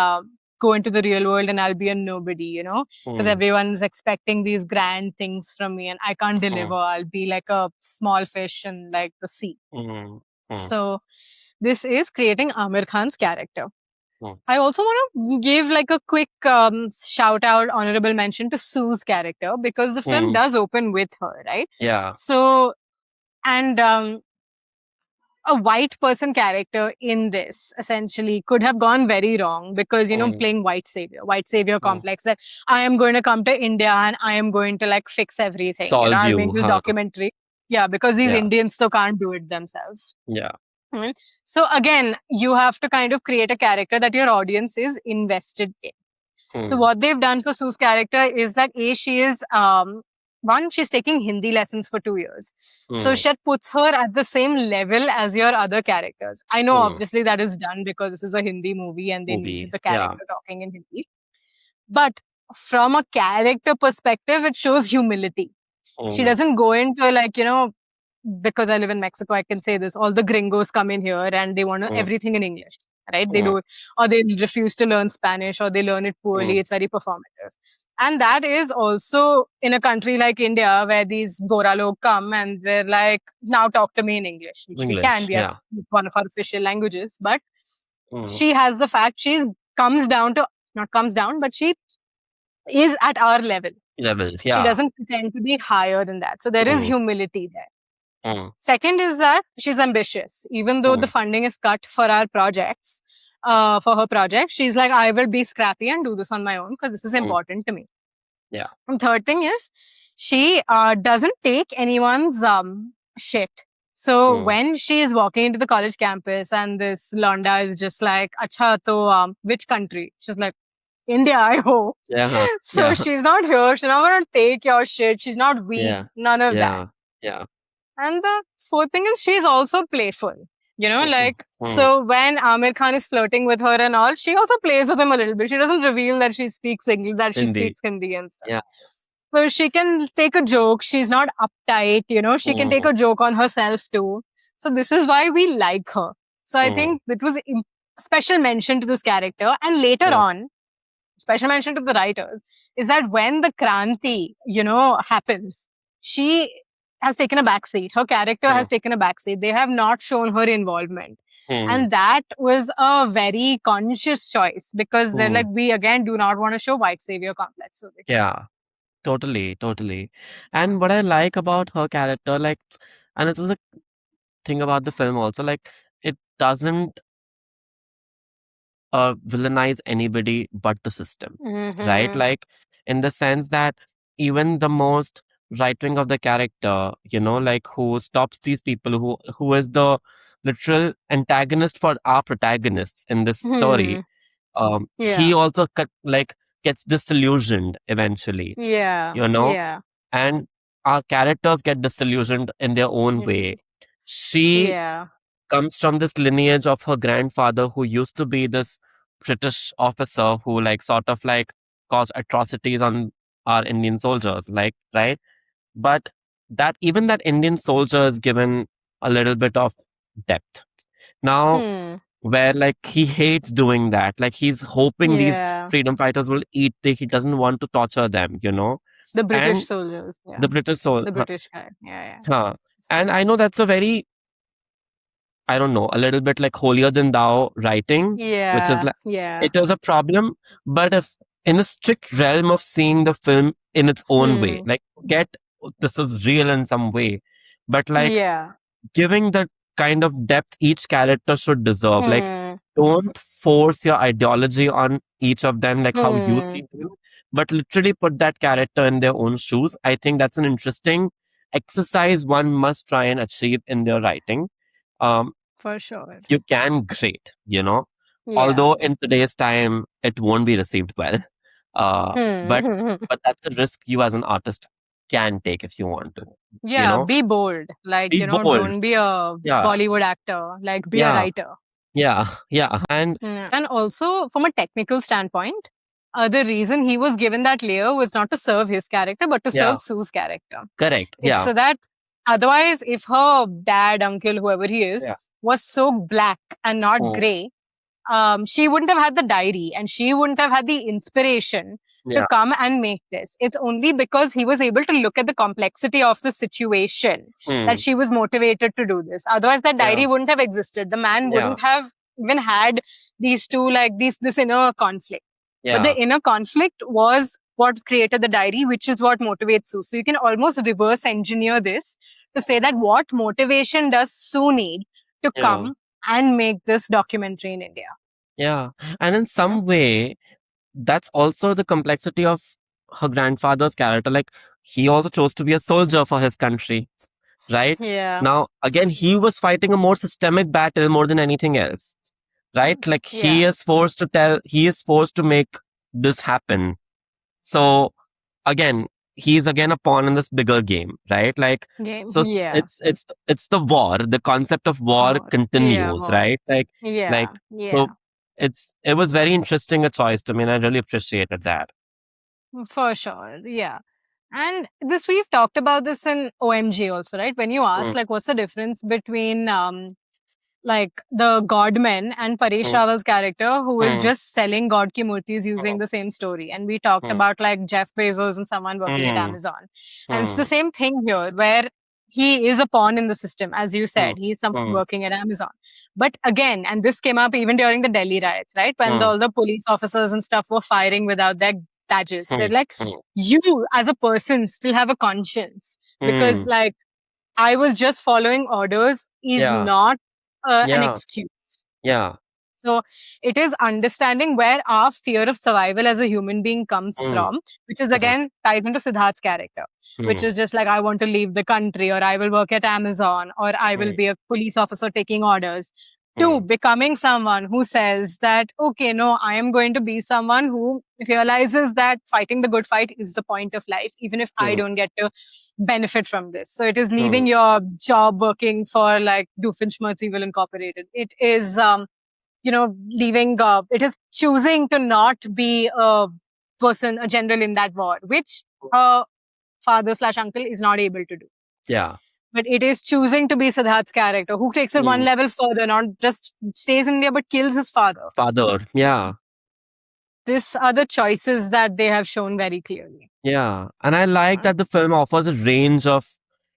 B: go into the real world and I'll be a nobody, because
A: mm,
B: everyone's expecting these grand things from me and I can't
A: mm,
B: deliver. I'll be like a small fish in like the sea.
A: mm, mm,
B: So this is creating Amir Khan's character.
A: mm.
B: I also want to give like a quick shout out, honorable mention to Sue's character because the film
A: Mm.
B: does open with her, right?
A: Yeah.
B: So, and a white person character in this essentially could have gone very wrong because,
A: Mm,
B: playing white savior
A: mm.
B: complex that I am going to come to India and I am going to like fix everything,
A: Solve
B: I'll
A: you,
B: make this
A: huh?
B: documentary. Yeah, because these
A: Yeah.
B: Indians still can't do it themselves.
A: Yeah.
B: Mm. So again, you have to kind of create a character that your audience is invested in. So
A: Mm,
B: what they've done for Sue's character is that she is one, she's taking Hindi lessons for 2 years. So
A: mm,
B: she puts her at the same level as your other characters. I know
A: mm.
B: obviously that is done because this is a Hindi movie and they needed
A: Movie.
B: the
A: Yeah.
B: character talking in Hindi. But from a character perspective, it shows humility. She
A: Mm,
B: doesn't go into like, because I live in Mexico, I can say this. All the gringos come in here and they want
A: mm,
B: everything in English, right? They
A: mm,
B: do, or they refuse to learn Spanish, or they learn it poorly.
A: mm.
B: It's very performative. And that is also in a country like India where these Gora log come and they're like, now talk to me in English, which we can.
A: English,
B: We have
A: yeah.
B: one of our official languages. But
A: Mm.
B: she has the fact comes down to, not comes down, but she is at our level.
A: Level,
B: She
A: yeah.
B: doesn't pretend to be higher than that. So there is
A: Mm,
B: humility there.
A: mm,
B: Second is that she's ambitious. Even though the
A: mm,
B: funding is cut for our projects, for her project, she's like, I will be scrappy and do this on my own because this is
A: mm.
B: important to me.
A: Yeah.
B: And third thing is, she doesn't take anyone's shit. So
A: Mm.
B: when she is walking into the college campus and this Londa is just like, Acha, to which country? She's like, India, I hope.
A: Yeah.
B: So
A: Yeah.
B: she's not here. She's not going to take your shit. She's not weak.
A: Yeah.
B: None of that.
A: Yeah. Yeah.
B: And the fourth thing is she's also playful.
A: Mm,
B: Like,
A: mm.
B: so when Amir Khan is flirting with her and all, she also plays with him a little bit. She doesn't reveal that she speaks English, that she
A: Indeed.
B: speaks Hindi and stuff.
A: Yeah.
B: So she can take a joke. She's not uptight, she can take
A: Mm,
B: a joke on herself too. So this is why we like her. So I
A: mm,
B: think it was special mention to this character. And later
A: mm,
B: on, special mention to the writers is that when the Kranti, happens, she has taken a backseat. Her character has
A: mm,
B: taken a backseat. They have not shown her involvement.
A: mm,
B: And that was a very conscious choice because they're like,
A: mm.
B: we again do not want to show white savior complex. So they
A: Yeah. Totally. Totally. And what I like about her character, like, and this is a thing about the film also, like, it doesn't villainize anybody but the system, right?
B: Mhm.
A: Like, in the sense that even the most right wing of the character, like who stops these people, who is the literal antagonist for our protagonists in this story,
B: Hmm.
A: he
B: Yeah.
A: also like gets disillusioned eventually,
B: Yeah.
A: you know,
B: Yeah.
A: and our characters get disillusioned in their own
B: Yes.
A: way. She
B: Yeah.
A: comes from this lineage of her grandfather who used to be this British officer who like sort of like caused atrocities on our Indian soldiers, like, right? But that even that Indian soldier is given a little bit of depth. Now,
B: Hmm.
A: where like he hates doing that, like he's hoping these
B: Yeah.
A: freedom fighters will eat, he doesn't want to torture them,
B: The British
A: and
B: soldiers. Yeah.
A: the British soul,
B: The British guy. Yeah.
A: huh. And I know that's a very, I don't know, a little bit like holier than thou writing, which is
B: Yeah.
A: like,
B: Yeah.
A: it is a problem. But if in a strict realm of seeing the film in its own way,
B: Hmm.
A: like, get this is real in some way, but like
B: Yeah.
A: giving the kind of depth each character should deserve. Like,
B: Hmm.
A: don't force your ideology on each of them, like how you
B: Hmm.
A: see them, but literally put that character in their own shoes. I think that's an interesting exercise one must try and achieve in their writing. Um,
B: For sure.
A: you can, great.
B: Yeah.
A: Although in today's time it won't be received well. Uh, but
B: Hmm.
A: but that's a risk you as an artist can take if you want to. You
B: Yeah.
A: know,
B: Be bold. Like,
A: be bold.
B: don't be a
A: Yeah,
B: Bollywood actor. Like, be a
A: yeah,
B: writer.
A: yeah, yeah. And
B: Yeah. And also, from a technical standpoint, the reason he was given that layer was not to serve his character, but to
A: yeah,
B: serve Sue's character.
A: correct.
B: It's
A: Yeah,
B: so that otherwise, if her dad, uncle, whoever he is,
A: yeah,
B: was so black and not
A: mm,
B: gray, she wouldn't have had the diary and she wouldn't have had the inspiration to
A: yeah,
B: come and make this. It's only because he was able to look at the complexity of the situation that
A: mm,
B: she was motivated to do this. Otherwise, that
A: yeah,
B: diary wouldn't have existed. The man
A: yeah,
B: wouldn't have even had these two, like this inner conflict. But
A: yeah,
B: the inner conflict was what created the diary, which is what motivates Sue. So you can almost reverse engineer this to say that what motivation does Sue need to
A: yeah,
B: come and make this documentary in India?
A: yeah. And in some way, that's also the complexity of her grandfather's character. Like, he also chose to be a soldier for his country, right?
B: Yeah.
A: Now, again, he was fighting a more systemic battle more than anything else, right? Like,
B: Yeah.
A: he is forced to make this happen. So, again, he's again a pawn in this bigger game, right? Like,
B: Game.
A: so
B: Yeah.
A: it's the war. The concept of war
B: War. Yeah.
A: continues,
B: War.
A: right? Like,
B: Yeah. Yeah.
A: so it was very interesting a choice to me, and I really appreciated that.
B: For sure. Yeah. And this, we've talked about this in OMG also, right? When you ask, like, what's the difference between like the Godmen and Paresh Rawal's character, who is just selling God ki murtis using the same story. And we talked about like Jeff Bezos and someone working at Amazon. And it's the same thing here, where he is a pawn in the system, as you said. He's someone working at Amazon. But again, and this came up even during the Delhi riots, right? When all the police officers and stuff were firing without their badges. They're like, you as a person still have a conscience. Because like, I was just following orders is not an excuse.
A: Yeah.
B: So it is understanding where our fear of survival as a human being comes from, which is again ties into Siddharth's character, which is just like, I want to leave the country, or I will work at Amazon, or I will be a police officer taking orders, to becoming someone who says that, okay, no, I am going to be someone who realizes that fighting the good fight is the point of life, even if I don't get to benefit from this. So it is leaving your job working for like Doofenshmirtz Evil Incorporated. It is, leaving, it is choosing to not be a person, a general in that war, which her father/uncle is not able to do.
A: Yeah.
B: But it is choosing to be Siddharth's character, who takes it one level further, not just stays in India, but kills his father.
A: Yeah.
B: These are the choices that they have shown very clearly.
A: Yeah. And I like that the film offers a range of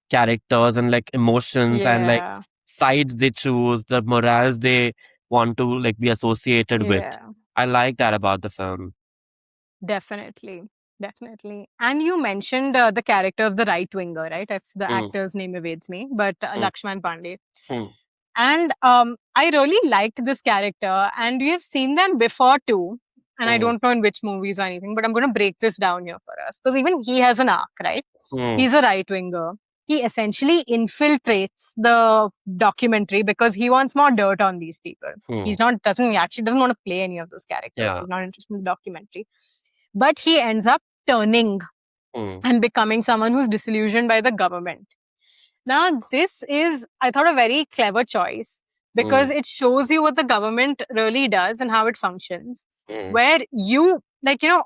A: characters and like emotions and like sides they choose, the morals they want to like be associated with. I like that about the film.
B: Definitely. And you mentioned the character of the right winger, right? If the actor's name evades me, but Lakshman Pandey. And I really liked this character, and we have seen them before too. And I don't know in which movies or anything, but I'm going to break this down here for us, because even he has an arc, right? He's a right winger. He essentially infiltrates the documentary because he wants more dirt on these people. He actually doesn't want to play any of those characters. He's not interested in the documentary. But he ends up turning and becoming someone who's disillusioned by the government. Now, this is, I thought, a very clever choice, because it shows you what the government really does and how it functions. Where you,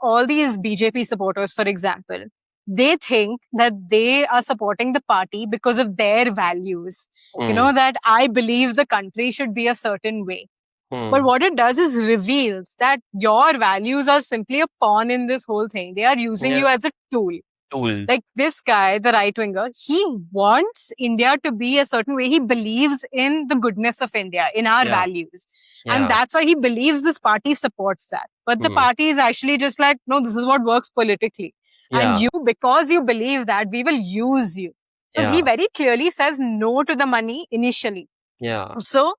B: all these BJP supporters, for example, they think that they are supporting the party because of their values. That I believe the country should be a certain way. But what it does is reveals that your values are simply a pawn in this whole thing. They are using you as a tool. Like this guy, the right winger, he wants India to be a certain way. He believes in the goodness of India, in our values. And that's why he believes this party supports that. But the party is actually just like, no, this is what works politically. And you, because you believe that, we will use you. Because he very clearly says no to the money initially. So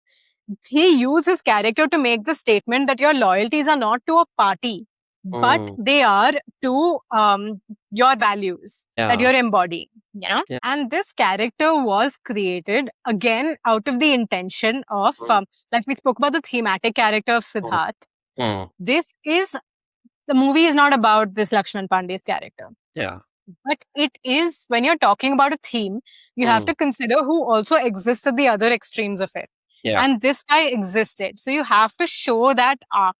B: he used his character to make the statement that your loyalties are not to a party, but they are to your values that you're embodying, And this character was created, again, out of the intention of, like we spoke about the thematic character of Siddharth. The movie is not about this Lakshman Pandey's character. But it is, when you're talking about a theme, you have to consider who also exists at the other extremes of it. And this guy existed. So you have to show that arc.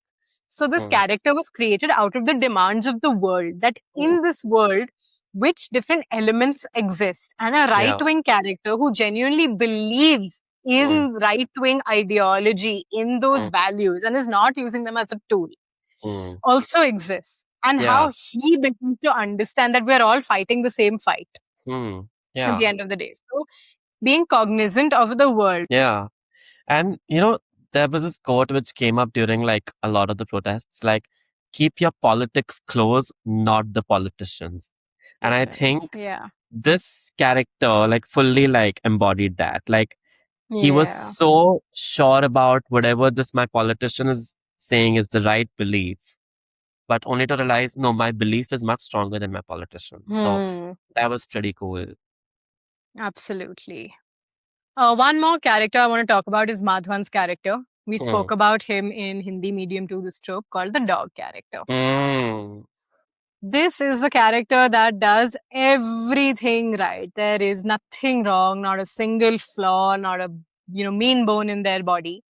B: So this character was created out of the demands of the world, that in this world, which different elements exist. And a right-wing character who genuinely believes in right-wing ideology, in those values, and is not using them as a tool, also exists. And how he begins to understand that we're all fighting the same fight at the end of the day. So being cognizant of the world.
A: And, there was this quote which came up during like a lot of the protests, like, keep your politics close, not the politicians. And I think this character like fully like embodied that. Like he was so sure about whatever this my politician is saying is the right belief, but only to realize, no, my belief is much stronger than my politician. So that was pretty cool.
B: Absolutely. One more character I want to talk about is Madhavan's character. We spoke about him in Hindi medium to this trope called the dog character. This is the character that does everything right. There is nothing wrong, not a single flaw, not a mean bone in their body.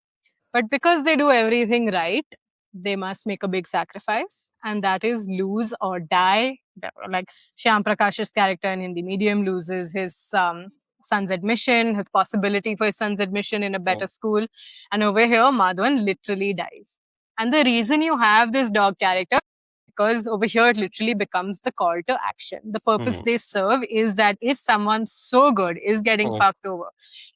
B: But because they do everything right, they must make a big sacrifice, and that is lose or die. Like Shyam Prakash's character in Hindi medium loses his son's admission, his possibility for his son's admission in a better school. And over here, Madhavan literally dies. And the reason you have this dog character, because over here it literally becomes the call to action. The purpose
A: Hmm.
B: they serve is that if someone so good is getting
A: Hmm.
B: fucked over,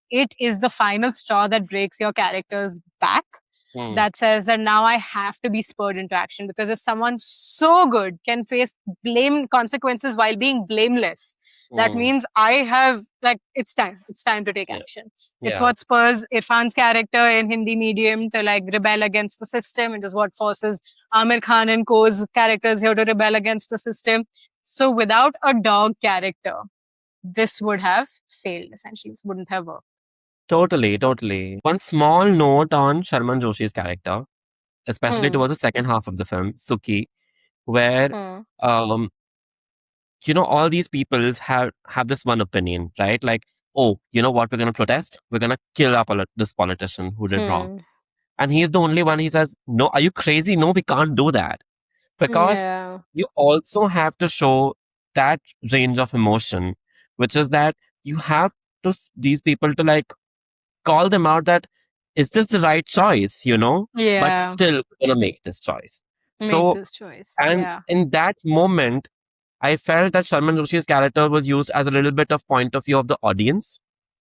B: it is the final straw that breaks your character's back,
A: Hmm.
B: that says that now I have to be spurred into action, because if someone so good can face blame consequences while being blameless, that
A: Hmm.
B: means I have, like, it's time to take
A: Yeah.
B: action. It's
A: Yeah.
B: what spurs Irfan's character in Hindi medium to like rebel against the system. It is what forces Amir Khan and co.'s characters here to rebel against the system. So without a dog character, this would have failed, essentially. This wouldn't have worked.
A: Totally,
B: So,
A: totally. One small note on Sharman Joshi's character, especially
B: hmm,
A: towards the second half of the film, Suki, where
B: hmm,
A: um, all these people have this one opinion, right? Like, oh, you know what, we're gonna protest, we're gonna kill our this politician who did wrong.
B: hmm,
A: And he's the only one. He says, no, are you crazy? No, we can't do that. Because
B: yeah,
A: you also have to show that range of emotion, which is that you have to these people to like call them out that is this the right choice, but
B: yeah,
A: still we're gonna make this choice.
B: make
A: So,
B: this choice.
A: and
B: Yeah.
A: in that moment, I felt that Sharman Joshi's character was used as a little bit of point of view of the audience.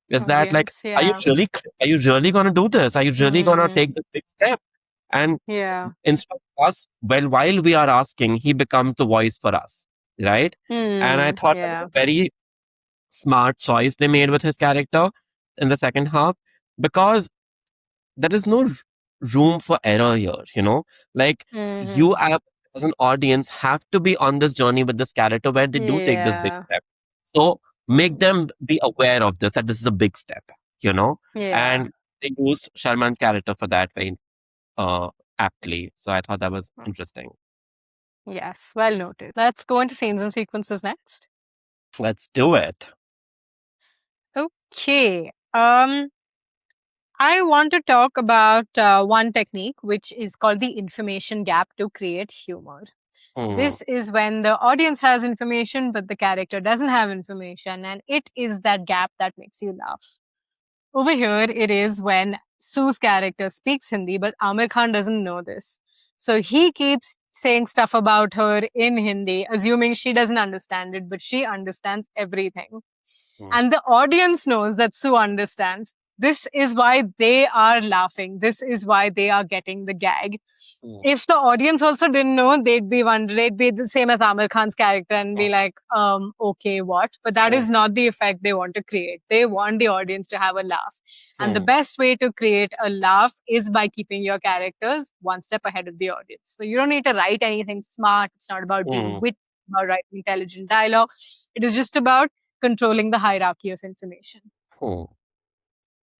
A: Is that like,
B: Audience,
A: are you
B: yeah.
A: really, are you really gonna do this? Are you really gonna
B: Hmm,
A: take this big step? And
B: yeah.
A: instead of us, well, while we are asking, he becomes the voice for us, right? And I
B: Hmm,
A: thought that was
B: yeah.
A: a very smart choice they made with his character in the second half, because there is no room for error here, like you
B: Hmm,
A: as an audience have to be on this journey with this character where they do take this big
B: yeah.
A: step. So make
B: Hmm,
A: them be aware of this, that this is a big step,
B: yeah.
A: and they used Sharman's character for that very uh, aptly. So I thought that was
B: Hmm,
A: interesting.
B: yes, well noted. Let's go into scenes and sequences next.
A: Let's do it.
B: Okay. I want to talk about one technique, which is called the information gap to create humor.
A: Hmm.
B: This is when the audience has information, but the character doesn't have information, and it is that gap that makes you laugh. Over here, it is when Sue's character speaks Hindi, but Amir Khan doesn't know this. So he keeps saying stuff about her in Hindi, assuming she doesn't understand it, but she understands everything.
A: Hmm.
B: And the audience knows that Sue understands. This is why they are laughing. This is why they are getting the gag.
A: Hmm.
B: If the audience also didn't know, they'd be wondering, they'd be the same as Amir Khan's character and be like, okay, what? But that is not the effect they want to create. They want the audience to have a laugh. And the
A: Hmm.
B: best way to create a laugh is by keeping your characters one step ahead of the audience. So you don't need to write anything smart. It's not about being
A: Hmm.
B: witty, about writing intelligent dialogue. It is just about controlling the hierarchy of information.
A: Hmm.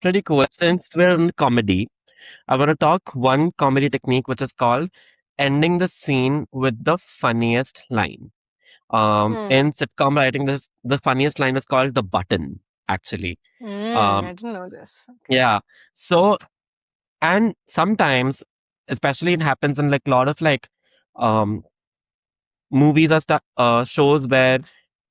A: Pretty cool. Since we're in comedy, I want to talk one comedy technique which is called ending the scene with the funniest line.
B: Hmm.
A: In sitcom writing, this the funniest line is called the button. Actually,
B: I didn't know this. Okay.
A: yeah. So, and sometimes, especially it happens in like a lot of like um movies or shows where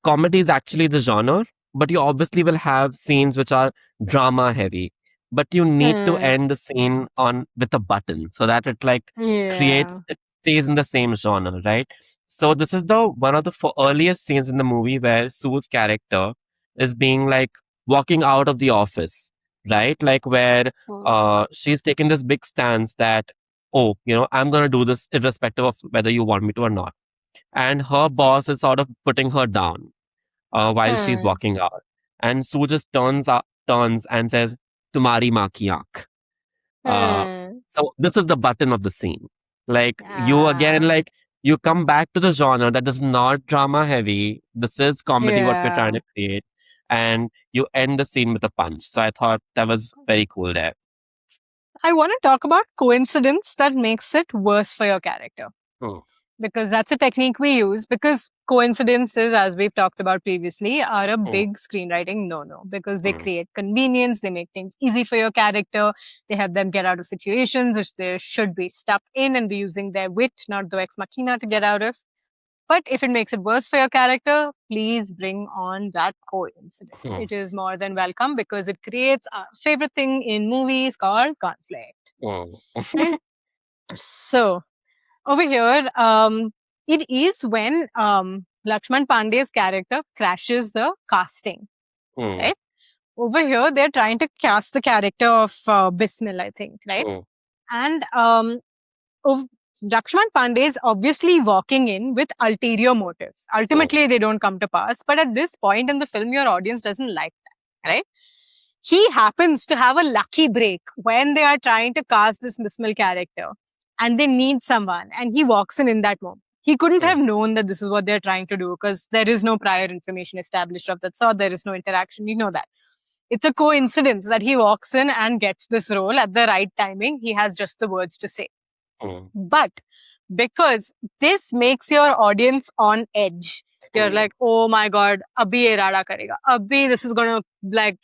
A: comedy is actually the genre, but you obviously will have scenes which are drama heavy. But you need to
B: Hmm.
A: end the scene on with a button so that it like
B: Yeah.
A: creates it stays in the same genre, right? So this is the one of the earliest scenes in the movie where Sue's character is being like walking out of the office, right? Like where
B: Hmm.
A: she's taking this big stance that, oh, I'm gonna do this irrespective of whether you want me to or not, and her boss is sort of putting her down while she's
B: Hmm.
A: walking out. And Sue just turns and says, "Tumhari maa ki aankh." Uh,
B: Hmm.
A: so this is the button of the scene. Like you again,
B: Ah.
A: like you come back to the genre that is not drama heavy. This is comedy, what we're trying
B: Yeah.
A: to create, and you end the scene with a punch. So I thought that was very cool there.
B: I want to talk about coincidence that makes it worse for your character.
A: Hmm.
B: because that's a technique we use, because coincidences, as we've talked about previously, are a
A: Hmm.
B: big screenwriting no-no, because they
A: Hmm.
B: create convenience, they make things easy for your character, they help them get out of situations which they should be stuck in and be using their wit, not the ex machina, to get out of. But if it makes it worse for your character, please bring on that coincidence.
A: Hmm.
B: It is more than welcome, because it creates our favorite thing in movies called conflict.
A: Hmm.
B: Right? So, over here, it is when Lakshman Pandey's character crashes the casting,
A: Hmm.
B: right? Over here, they're trying to cast the character of Bismil, I think, right?
A: Hmm.
B: And Lakshman Pandey is obviously walking in with ulterior motives. Ultimately, they don't come to pass. But at this point in the film, your audience doesn't like that, right? He happens to have a lucky break when they are trying to cast this Bismil character and they need someone, and he walks in that moment. He couldn't
A: Hmm.
B: have known that this is what they're trying to do, because there is no prior information established of that sort. There is no interaction. You know that. It's a coincidence that he walks in and gets this role at the right timing. He has just the words to say.
A: Hmm.
B: But because this makes your audience on edge, you're
A: Hmm.
B: like, oh my God, abhi ye rada karega. Abhi this is going to, like,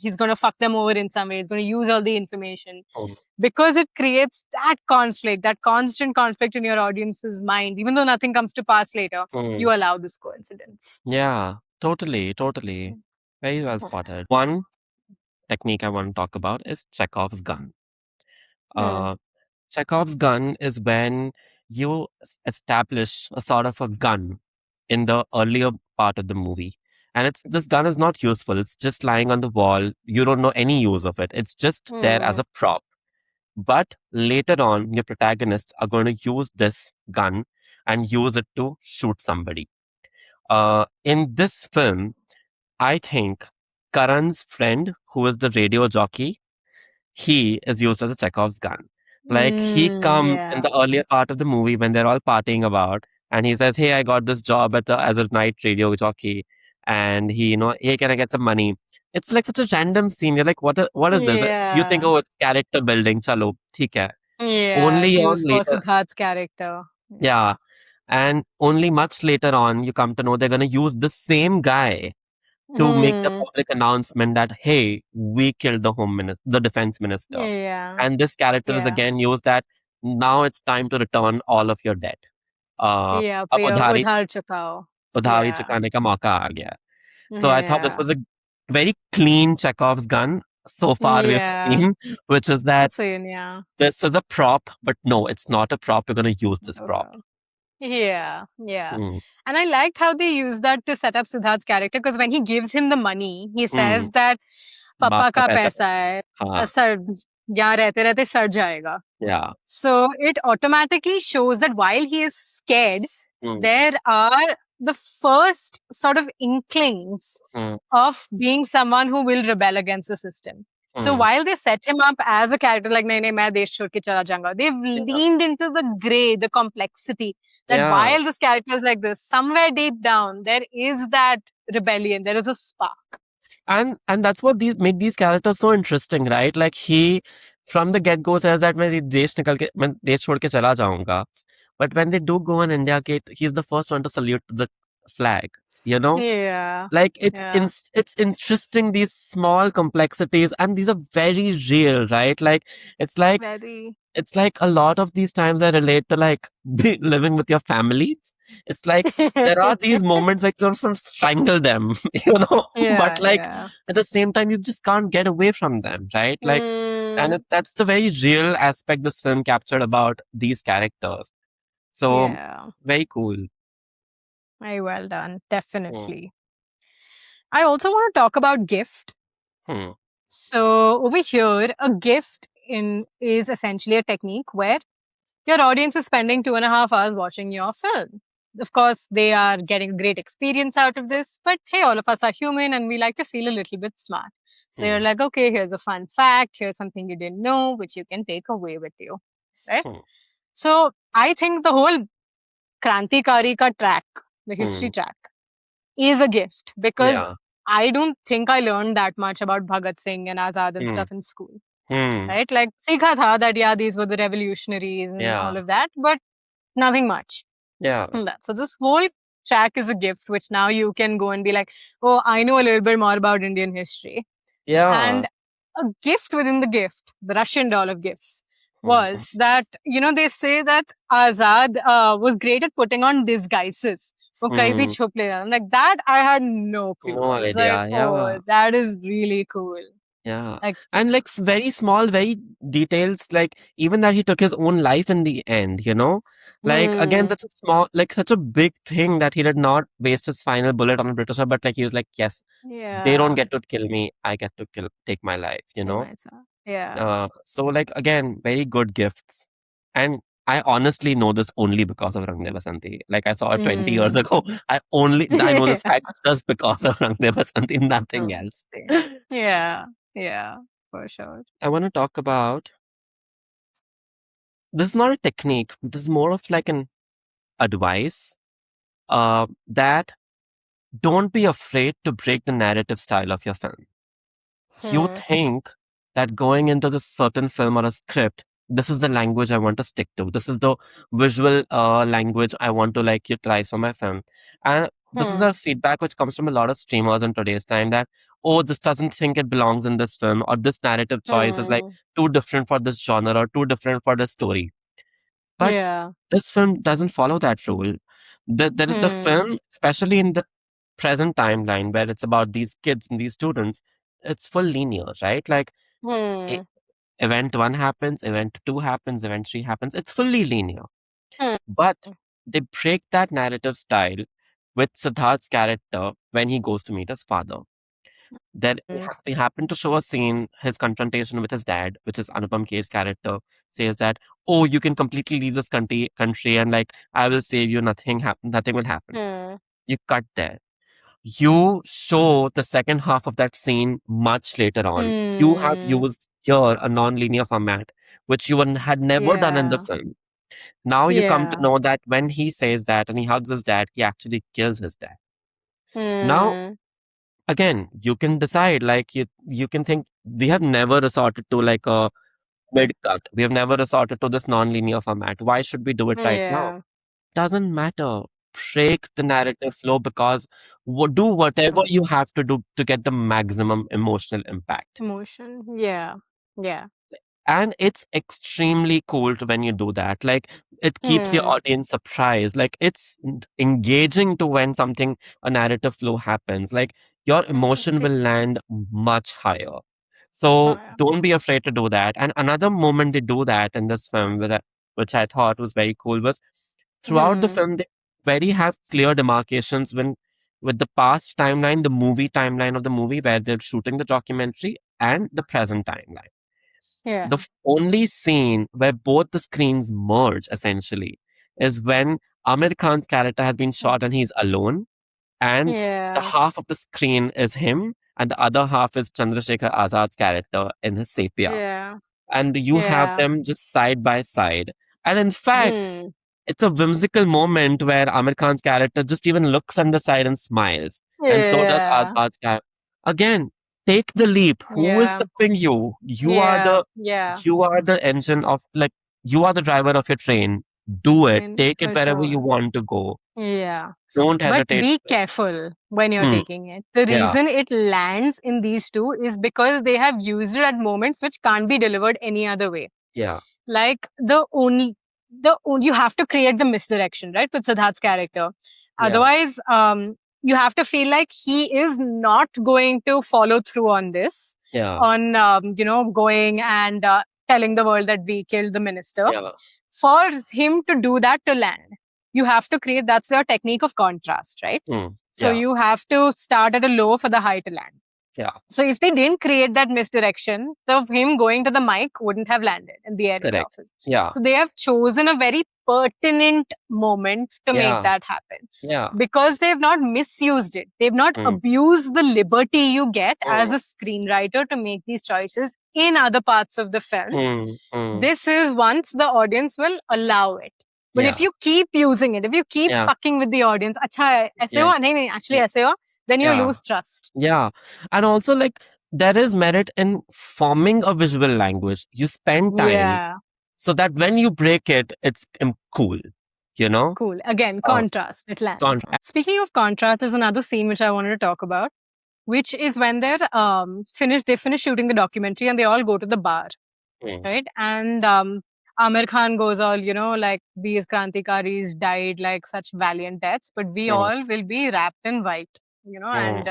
B: he's going to fuck them over in some way. He's going to use all the information.
A: Hmm.
B: Because it creates that conflict, that constant conflict in your audience's mind. Even though nothing comes to pass later,
A: Hmm.
B: you allow this coincidence.
A: Yeah, totally, totally. Very well spotted. One technique I want to talk about is Chekhov's gun.
B: Mm.
A: Uh, Chekhov's gun is when you establish a sort of a gun in the earlier part of the movie. And it's this gun is not useful. It's just lying on the wall. You don't know any use of it. It's just there as
B: Mm.
A: a prop. But later on, your protagonists are going to use this gun and use it to shoot somebody. In this film, I think Karan's friend, who is the radio jockey, he is used as a Chekhov's gun. Like he comes in
B: Yeah.
A: the earlier part of the movie when they're all partying about, and he says, "Hey, I got this job as a night radio jockey," and he, "Hey, can I get some money?" It's like such a random scene. You're like, what is this? You think,
B: Yeah.
A: oh, it's character building. Chalo, theek hai.
B: Yeah. It's
A: Only on
B: used for
A: later,
B: Siddharth's character.
A: yeah, and only much later on you come to know they're gonna use the same guy to make the
B: Hmm.
A: public announcement that, hey, we killed the the defense minister.
B: Yeah.
A: And this character is
B: Yeah.
A: again used that now it's time to return all of your debt.
B: Yeah.
A: अब उधारी
B: Udhar chukao.
A: उधारी
B: Yeah.
A: चुकाने का मौका आ गया. So I thought this
B: Yeah.
A: was a very clean Chekhov's gun so far we've
B: Yeah.
A: seen, which is that
B: Same, yeah.
A: this is a prop, but no, it's not a prop. We're going to use this prop.
B: Okay. Yeah, yeah.
A: Hmm.
B: And I liked how they used that to set up Siddharth's character, because when he gives him the money, he
A: Hmm.
B: says that
A: बाप
B: पापा
A: का
B: का
A: पैसा.
B: पैसा है,
A: हाँ.
B: Sir यहाँ रहते रहते सड़ जाएगा.
A: Yeah.
B: So it automatically shows that while he is scared,
A: Hmm.
B: there are the first sort of inklings
A: Hmm.
B: of being someone who will rebel against the system. So
A: Hmm.
B: while they set him up as a character like nahi nahi main desh chhod ke chala jaunga, they've
A: Yeah.
B: leaned into the gray, the complexity, that
A: Yeah.
B: while this character is like this, somewhere deep down there is that rebellion, there is a spark.
A: And that's what these make these characters so interesting, right? Like he from the get go says that मैं देश छोड़ के चला जाऊंगा. But when they do go on India Gate, he's the first one to salute to the flag.
B: Yeah.
A: Like
B: Yeah.
A: it's interesting, these small complexities, and these are very real, right? Like it's like
B: Very.
A: it's like a lot of these times I relate to like living with your family. It's like there are these moments like you want to strangle them, but
B: Yeah,
A: like
B: yeah.
A: at the same time you just can't get away from them, right? Like, and
B: Mm,
A: that's the very real aspect this film captured about these characters. So
B: yeah.
A: very cool.
B: Very well done.
A: Hmm.
B: Definitely. I also want to talk about gift.
A: Hmm.
B: So over here, a gift is essentially a technique where your audience is spending 2.5 hours watching your film. Of course, they are getting a great experience out of this, but hey, all of us are human and we like to feel a little bit smart. So you're
A: Hmm.
B: like, okay, here's a fun fact, here's something you didn't know, which you can take away with you, right?
A: Hmm.
B: So I think the whole Krantikari ka track, the history track, is a gift, because
A: Yeah.
B: I don't think I learned that much about Bhagat Singh and Azad and
A: Hmm.
B: stuff in school,
A: Hmm.
B: right? Like, sikha tha that, yeah, these were the revolutionaries and
A: Yeah.
B: all of that, but nothing much.
A: Yeah.
B: So this whole track is a gift, which now you can go and be like, oh, I know a little bit more about Indian history.
A: Yeah.
B: And a gift within the gift, the Russian doll of gifts,
A: Mm.
B: was that, they say that Azad was great at putting on disguises. वो कहीं भी
A: Mm.
B: छुप लेना. I'm like, that I had no clue.
A: No
B: I was like,
A: idea.
B: oh,
A: Yeah.
B: that is really cool.
A: Yeah.
B: Like,
A: And like very small, very details, like even that he took his own life in the end, you know? Like again,
B: hmm,
A: such a small, like such a big thing that he did not waste his final bullet on a Britisher, but like he was like, yes, they don't
B: yeah,
A: get to kill me, I get to take my life, you
B: kill
A: know?
B: myself. Yeah.
A: So like again, very good gifts. And I honestly know this only because of Rang De Basanti. Like I saw it 20 years
B: Hmm.
A: ago. I know this fact just because of Rang De Basanti, nothing
B: Oh,
A: else.
B: same. Yeah, yeah, for sure.
A: I want to talk about this is not a technique. This is more of like an advice that don't be afraid to break the narrative style of your film. You
B: Hmm.
A: think that going into this certain film or a script, this is the language I want to stick to. This is the visual language I want to like utilize for my film. And this is
B: Hmm.
A: a feedback which comes from a lot of streamers in today's time that, oh, this doesn't think it belongs in this film, or this narrative choice is like
B: Hmm.
A: too different for this genre or too different for this story. But
B: Yeah.
A: this film doesn't follow that rule. The
B: Hmm.
A: film, especially in the present timeline where it's about these kids and these students, it's full linear, right? Like e-
B: Hmm.
A: event one happens, event two happens, event three happens. It's fully linear.
B: Hmm.
A: But they break that narrative style with Siddharth's character when he goes to meet his father. Then
B: Hmm.
A: they happen to show a scene, his confrontation with his dad, which is Anupam Kher's character, says that, oh, you can completely leave this country and like, I will save you, nothing will happen.
B: Hmm.
A: You cut there. You show the second half of that scene much later on. You have
B: Hmm.
A: used here a non-linear format, which had never done in the
B: Yeah.
A: film. Now you come to
B: Yeah.
A: know that when he says that and he hugs his dad, he actually kills his dad. Now,
B: Hmm.
A: again, you can decide, like you can think we have never resorted to like a mid cut. We have never resorted to this non-linear format. Why should we do it right now?
B: Yeah.
A: Doesn't matter. Break the narrative flow because do whatever
B: Hmm.
A: you have to do to get the maximum emotional impact.
B: Emotion. Yeah. Yeah.
A: And it's extremely cool when you do that. Like it keeps your
B: Hmm.
A: audience surprised. Like it's engaging to when something a narrative flow happens. Like your emotion
B: See.
A: will land much higher.
B: Oh
A: So
B: yeah.
A: don't be afraid to do that. And another moment they do that in this film, which I thought was very cool, was throughout the
B: Hmm.
A: film they very have clear demarcations when with the past timeline, the movie timeline of the movie where they're shooting the documentary, and the present timeline.
B: Yeah.
A: The only scene where both the screens merge essentially is when Amir Khan's character has been shot and he's alone, and the
B: Yeah.
A: half of the screen is him, and the other half is Chandrasekhar Azad's character in his sepia.
B: Yeah.
A: And you have
B: Yeah.
A: them just side by side. And in fact,
B: Hmm.
A: it's a whimsical moment where Amir Khan's character just even looks on the side and smiles. And so does
B: Yeah.
A: Azad's character. Again, take the leap. Who is
B: Yeah.
A: stopping you? You are
B: Yeah.
A: the
B: Yeah.
A: engine of like you are the driver of your train. Do it.
B: And
A: Take it
B: for
A: wherever you
B: sure.
A: want to go.
B: Yeah.
A: Don't
B: But
A: hesitate.
B: be careful when you're
A: Hmm.
B: taking it. The
A: Yeah.
B: reason it lands in these two is because they have used it at moments which can't be delivered any other way.
A: Yeah.
B: Like you have to create the misdirection, right, with Siddharth's character.
A: Yeah.
B: Otherwise, you have to feel like he is not going to follow through on this,
A: Yeah.
B: on going and telling the world that we killed the minister.
A: Yeah.
B: For him to do that to land, you have to create, that's your technique of contrast, right?
A: Hmm.
B: So
A: Yeah.
B: you have to start at a low for the high to land.
A: Yeah.
B: So if they didn't create that misdirection, the him going to the mic wouldn't have landed in the air in the
A: Correct.
B: office.
A: Yeah.
B: So they have chosen a very pertinent moment to make
A: Yeah.
B: that happen.
A: Yeah.
B: Because they've not misused it. They've not
A: Hmm.
B: abused the liberty you get as
A: Hmm.
B: a screenwriter to make these choices in other parts of the film.
A: Hmm. Hmm.
B: This is once the audience will allow it. But if
A: Yeah.
B: you keep using it, if you keep
A: Yeah.
B: fucking with the audience, अच्छा ऐसे
A: Yeah.
B: हुआ नहीं actually ऐसे हुआ, then you
A: Yeah.
B: lose trust.
A: Yeah. And also, like, there is merit in forming a visual language. You spend time
B: Yeah.
A: so that when you break it, it's cool. you know?
B: Cool. Again,
A: Uh,
B: contrast. It lands.
A: con-
B: Speaking of contrast, there's another scene which I wanted to talk about, which is when they finish shooting the documentary and they all go to the bar,
A: Mm,
B: right? And Amir Khan goes all, like these Krantikaris died like such valiant deaths, but we
A: mm,
B: all will be wrapped in white,
A: mm,
B: and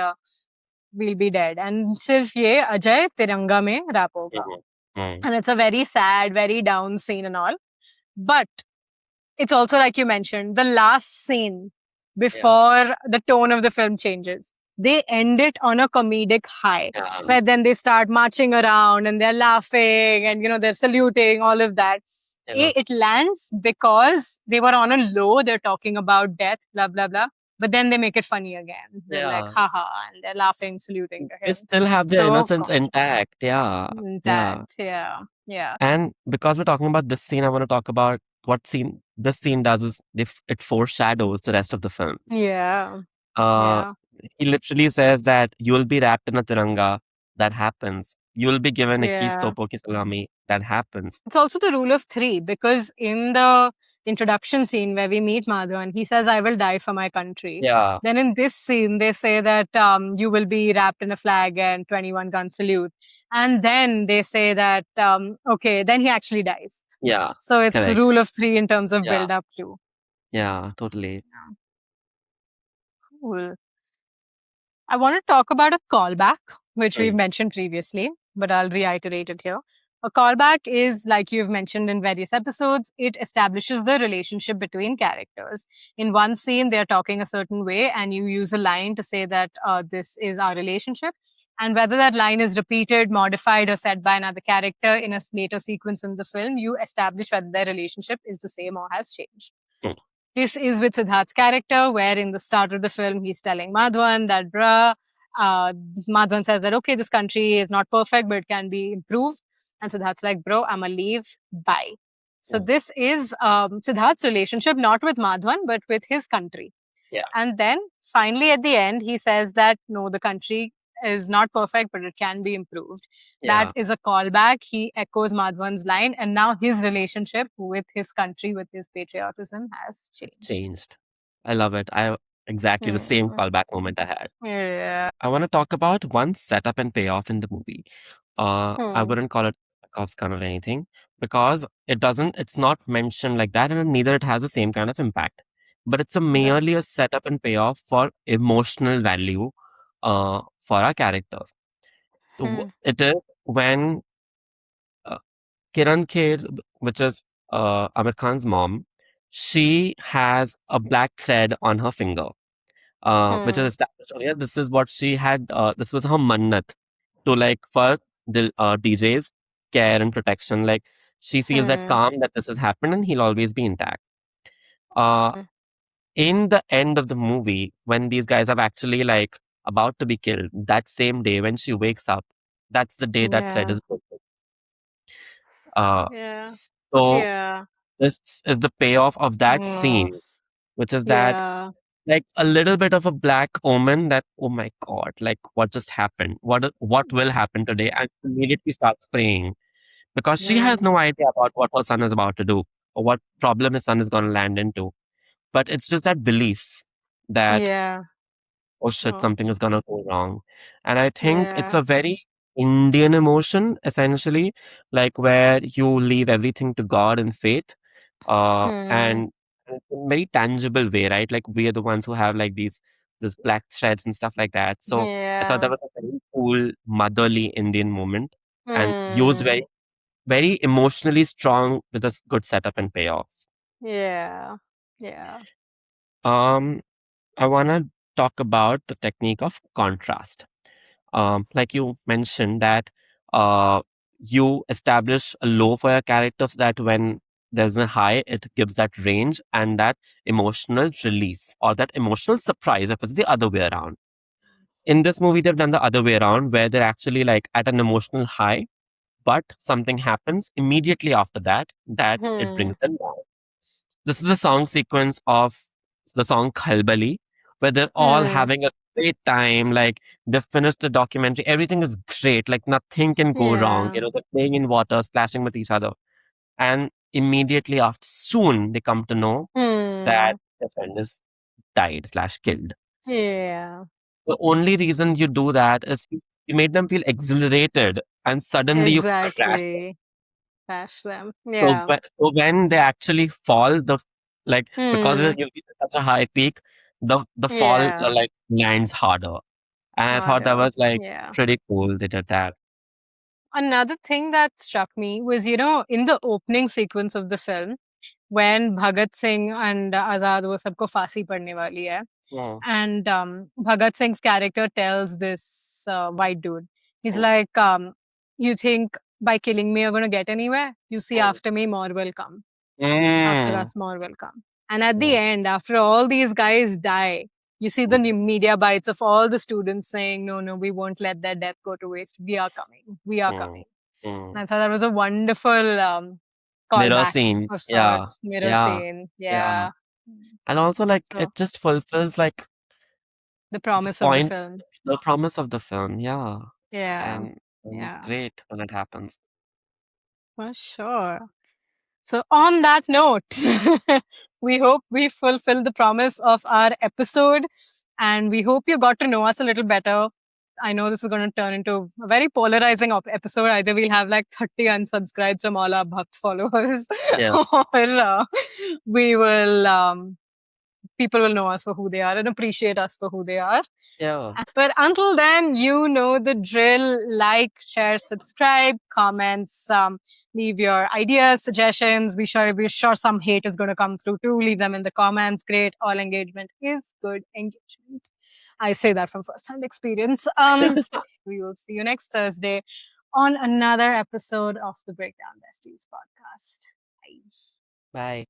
B: we'll be dead. And सिर्फ ये अजय तिरंगा में rap होगा.
A: mm, mm.
B: And it's a very sad, very down scene and all. But it's also like you mentioned, the last scene
A: Yeah,
B: before the tone of the film changes. They end it on a comedic high,
A: yeah,
B: where then they start marching around and they're laughing and they're saluting, all of that.
A: yeah,
B: It lands because they were on a low, they're talking about death, blah blah blah. But then they make it funny again. They're like,
A: yeah.
B: haha, and they're laughing, saluting to
A: They
B: him.
A: still have their
B: So
A: innocence intact. Yeah, yeah.
B: intact, yeah, yeah,
A: And because we're talking about this scene, I want to talk about what scene this scene does is it foreshadows the rest of the film.
B: yeah,
A: Uh,
B: yeah.
A: he literally says that you'll be wrapped in a tiranga. That happens. You'll be given ikkis
B: Yeah.
A: topo ki salami. That happens.
B: It's also the rule of three because in the introduction scene where we meet Madhavan, he says, I will die for my country.
A: Yeah,
B: Then in this scene, they say that you will be wrapped in a flag and 21 gun salute. And then they say that, okay, then he actually dies.
A: yeah,
B: So it's
A: correct.
B: rule of three in terms of
A: Yeah,
B: build up too.
A: yeah, totally.
B: Yeah. Cool. I want to talk about a callback, which we've
A: Mm,
B: mentioned previously, but I'll reiterate it here. A callback is, like you've mentioned in various episodes, it establishes the relationship between characters. In one scene, they're talking a certain way, and you use a line to say that this is our relationship. And whether that line is repeated, modified, or said by another character in a later sequence in the film, you establish whether their relationship is the same or has changed.
A: mm,
B: This is with Siddharth's character, where in the start of the film, he's telling Madhwan that, bruh, Madhwan says that, okay, this country is not perfect, but it can be improved. And Siddharth's like, bro, I'ma leave. Bye. So
A: mm.
B: this is Siddharth's relationship, not with Madhwan, but with his country.
A: Yeah,
B: And then finally at the end, he says that, no, the country is not perfect, but it can be improved. That
A: yeah.
B: is a callback. He echoes Madhwan's line, and now his relationship with his country, with his patriotism, has
A: It's
B: changed.
A: changed. I love it. I exactly the same
B: Hmm.
A: callback moment I had.
B: Yeah.
A: I want to talk about one setup and payoff in the movie. I
B: Hmm.
A: wouldn't call it Chekhov's gun or anything because it's not mentioned like that, and neither it has the same kind of impact. But it's a
B: Right.
A: merely a setup and payoff for emotional value, for our characters.
B: Hmm.
A: It is when uh, Kiran Kher, which is Amir Khan's mom, she has a black thread on her finger, which is
B: Hmm.
A: established earlier. This is what she had. This was her mannat to like for the DJs care and protection. Like she feels that
B: Hmm.
A: calm that this has happened and he'll always be intact. Uh, in the end of the movie, when these guys are actually like about to be killed, that same day when she wakes up, that's the day that thread
B: Yeah.
A: is broken. Uh,
B: Yeah.
A: so
B: Yeah.
A: this is the payoff of that
B: Oh,
A: scene, which is that
B: yeah.
A: like a little bit of a black omen that, oh my God, like what just happened? What will happen today? And immediately starts praying because she has
B: Hmm.
A: no idea about what her son is about to do or what problem his son is going to land into. But it's just that belief that,
B: Yeah.
A: oh shit,
B: Oh,
A: something is going to go wrong. And I think it's
B: yeah.
A: a very Indian emotion, essentially, like where you leave everything to God and faith.
B: Hmm.
A: And in a very tangible way, right? Like we are the ones who have like these black threads and stuff like that. So I thought that
B: Yeah.
A: was a very cool motherly Indian moment and used
B: Hmm.
A: very emotionally strong with a good setup and payoff.
B: Yeah. Yeah.
A: Um, I want to talk about the technique of contrast. Like you mentioned that you establish a low for your character so that when there's a high, it gives that range and that emotional relief or that emotional surprise if it's the other way around. In this movie, they've done the other way around where they're actually like at an emotional high, but something happens immediately after that it
B: Hmm.
A: brings them down. This is a song sequence of the song Khalbali, where they're all
B: Hmm.
A: having a great time. Like they've finished the documentary, everything is great. Like nothing can go wrong.
B: Yeah.
A: You know, they're playing in water, splashing with each other, and immediately after, soon they come to know that
B: Hmm.
A: their friend is died slash killed.
B: Yeah.
A: The only reason you do that is you made them feel exhilarated and suddenly you crash them.
B: Exactly. Bash them.
A: So,
B: Yeah.
A: so when they actually fall, like because
B: Hmm.
A: it's usually such a high peak, the fall
B: Yeah.
A: like lands harder. And I thought that
B: Harder.
A: was like
B: Yeah.
A: pretty cool. They did that.
B: Another thing that struck me was, in the opening sequence of the film, when Bhagat Singh and Azad wo sabko फांसी पड़ने वाली है.
A: Hmm.
B: And Bhagat Singh's character tells this white dude, he's
A: Hmm.
B: like, you think by killing me you're going to get anywhere? You see,
A: Hmm.
B: after me, more will come. After
A: Mm.
B: us, more will come. And at the
A: Mm.
B: end, after all these guys die, you see the
A: Mm.
B: media bites of all the students saying, no, no, we won't let their death go to waste. We are coming. We are
A: Mm.
B: coming. And
A: Mm.
B: I thought that was a wonderful
A: Mirror
B: callback
A: scene.
B: of
A: Yeah.
B: sorts, mirror
A: Yeah.
B: scene.
A: Yeah.
B: Yeah.
A: And also like
B: So
A: it just fulfills like
B: the
A: the
B: promise of the
A: point,
B: film.
A: the promise of the film. Yeah.
B: Yeah.
A: And it's
B: Yeah.
A: great when it happens.
B: For sure. So, on that note, we hope we fulfill the promise of our episode and we hope you got to know us a little better. I know this is going to turn into a very polarizing episode. Either we'll have like 30 unsubscribes from all our Bhakt followers,
A: Yeah.
B: or we will, people will know us for who they are and appreciate us for who they are.
A: Yeah.
B: But until then, you know the drill. Like, share, subscribe, comments, leave your ideas, suggestions. We're sure some hate is going to come through too. Leave them in the comments. Great. All engagement is good engagement. I say that from first-hand experience. We will see you next Thursday on another episode of the Breakdown Besties podcast. Bye.
A: Bye.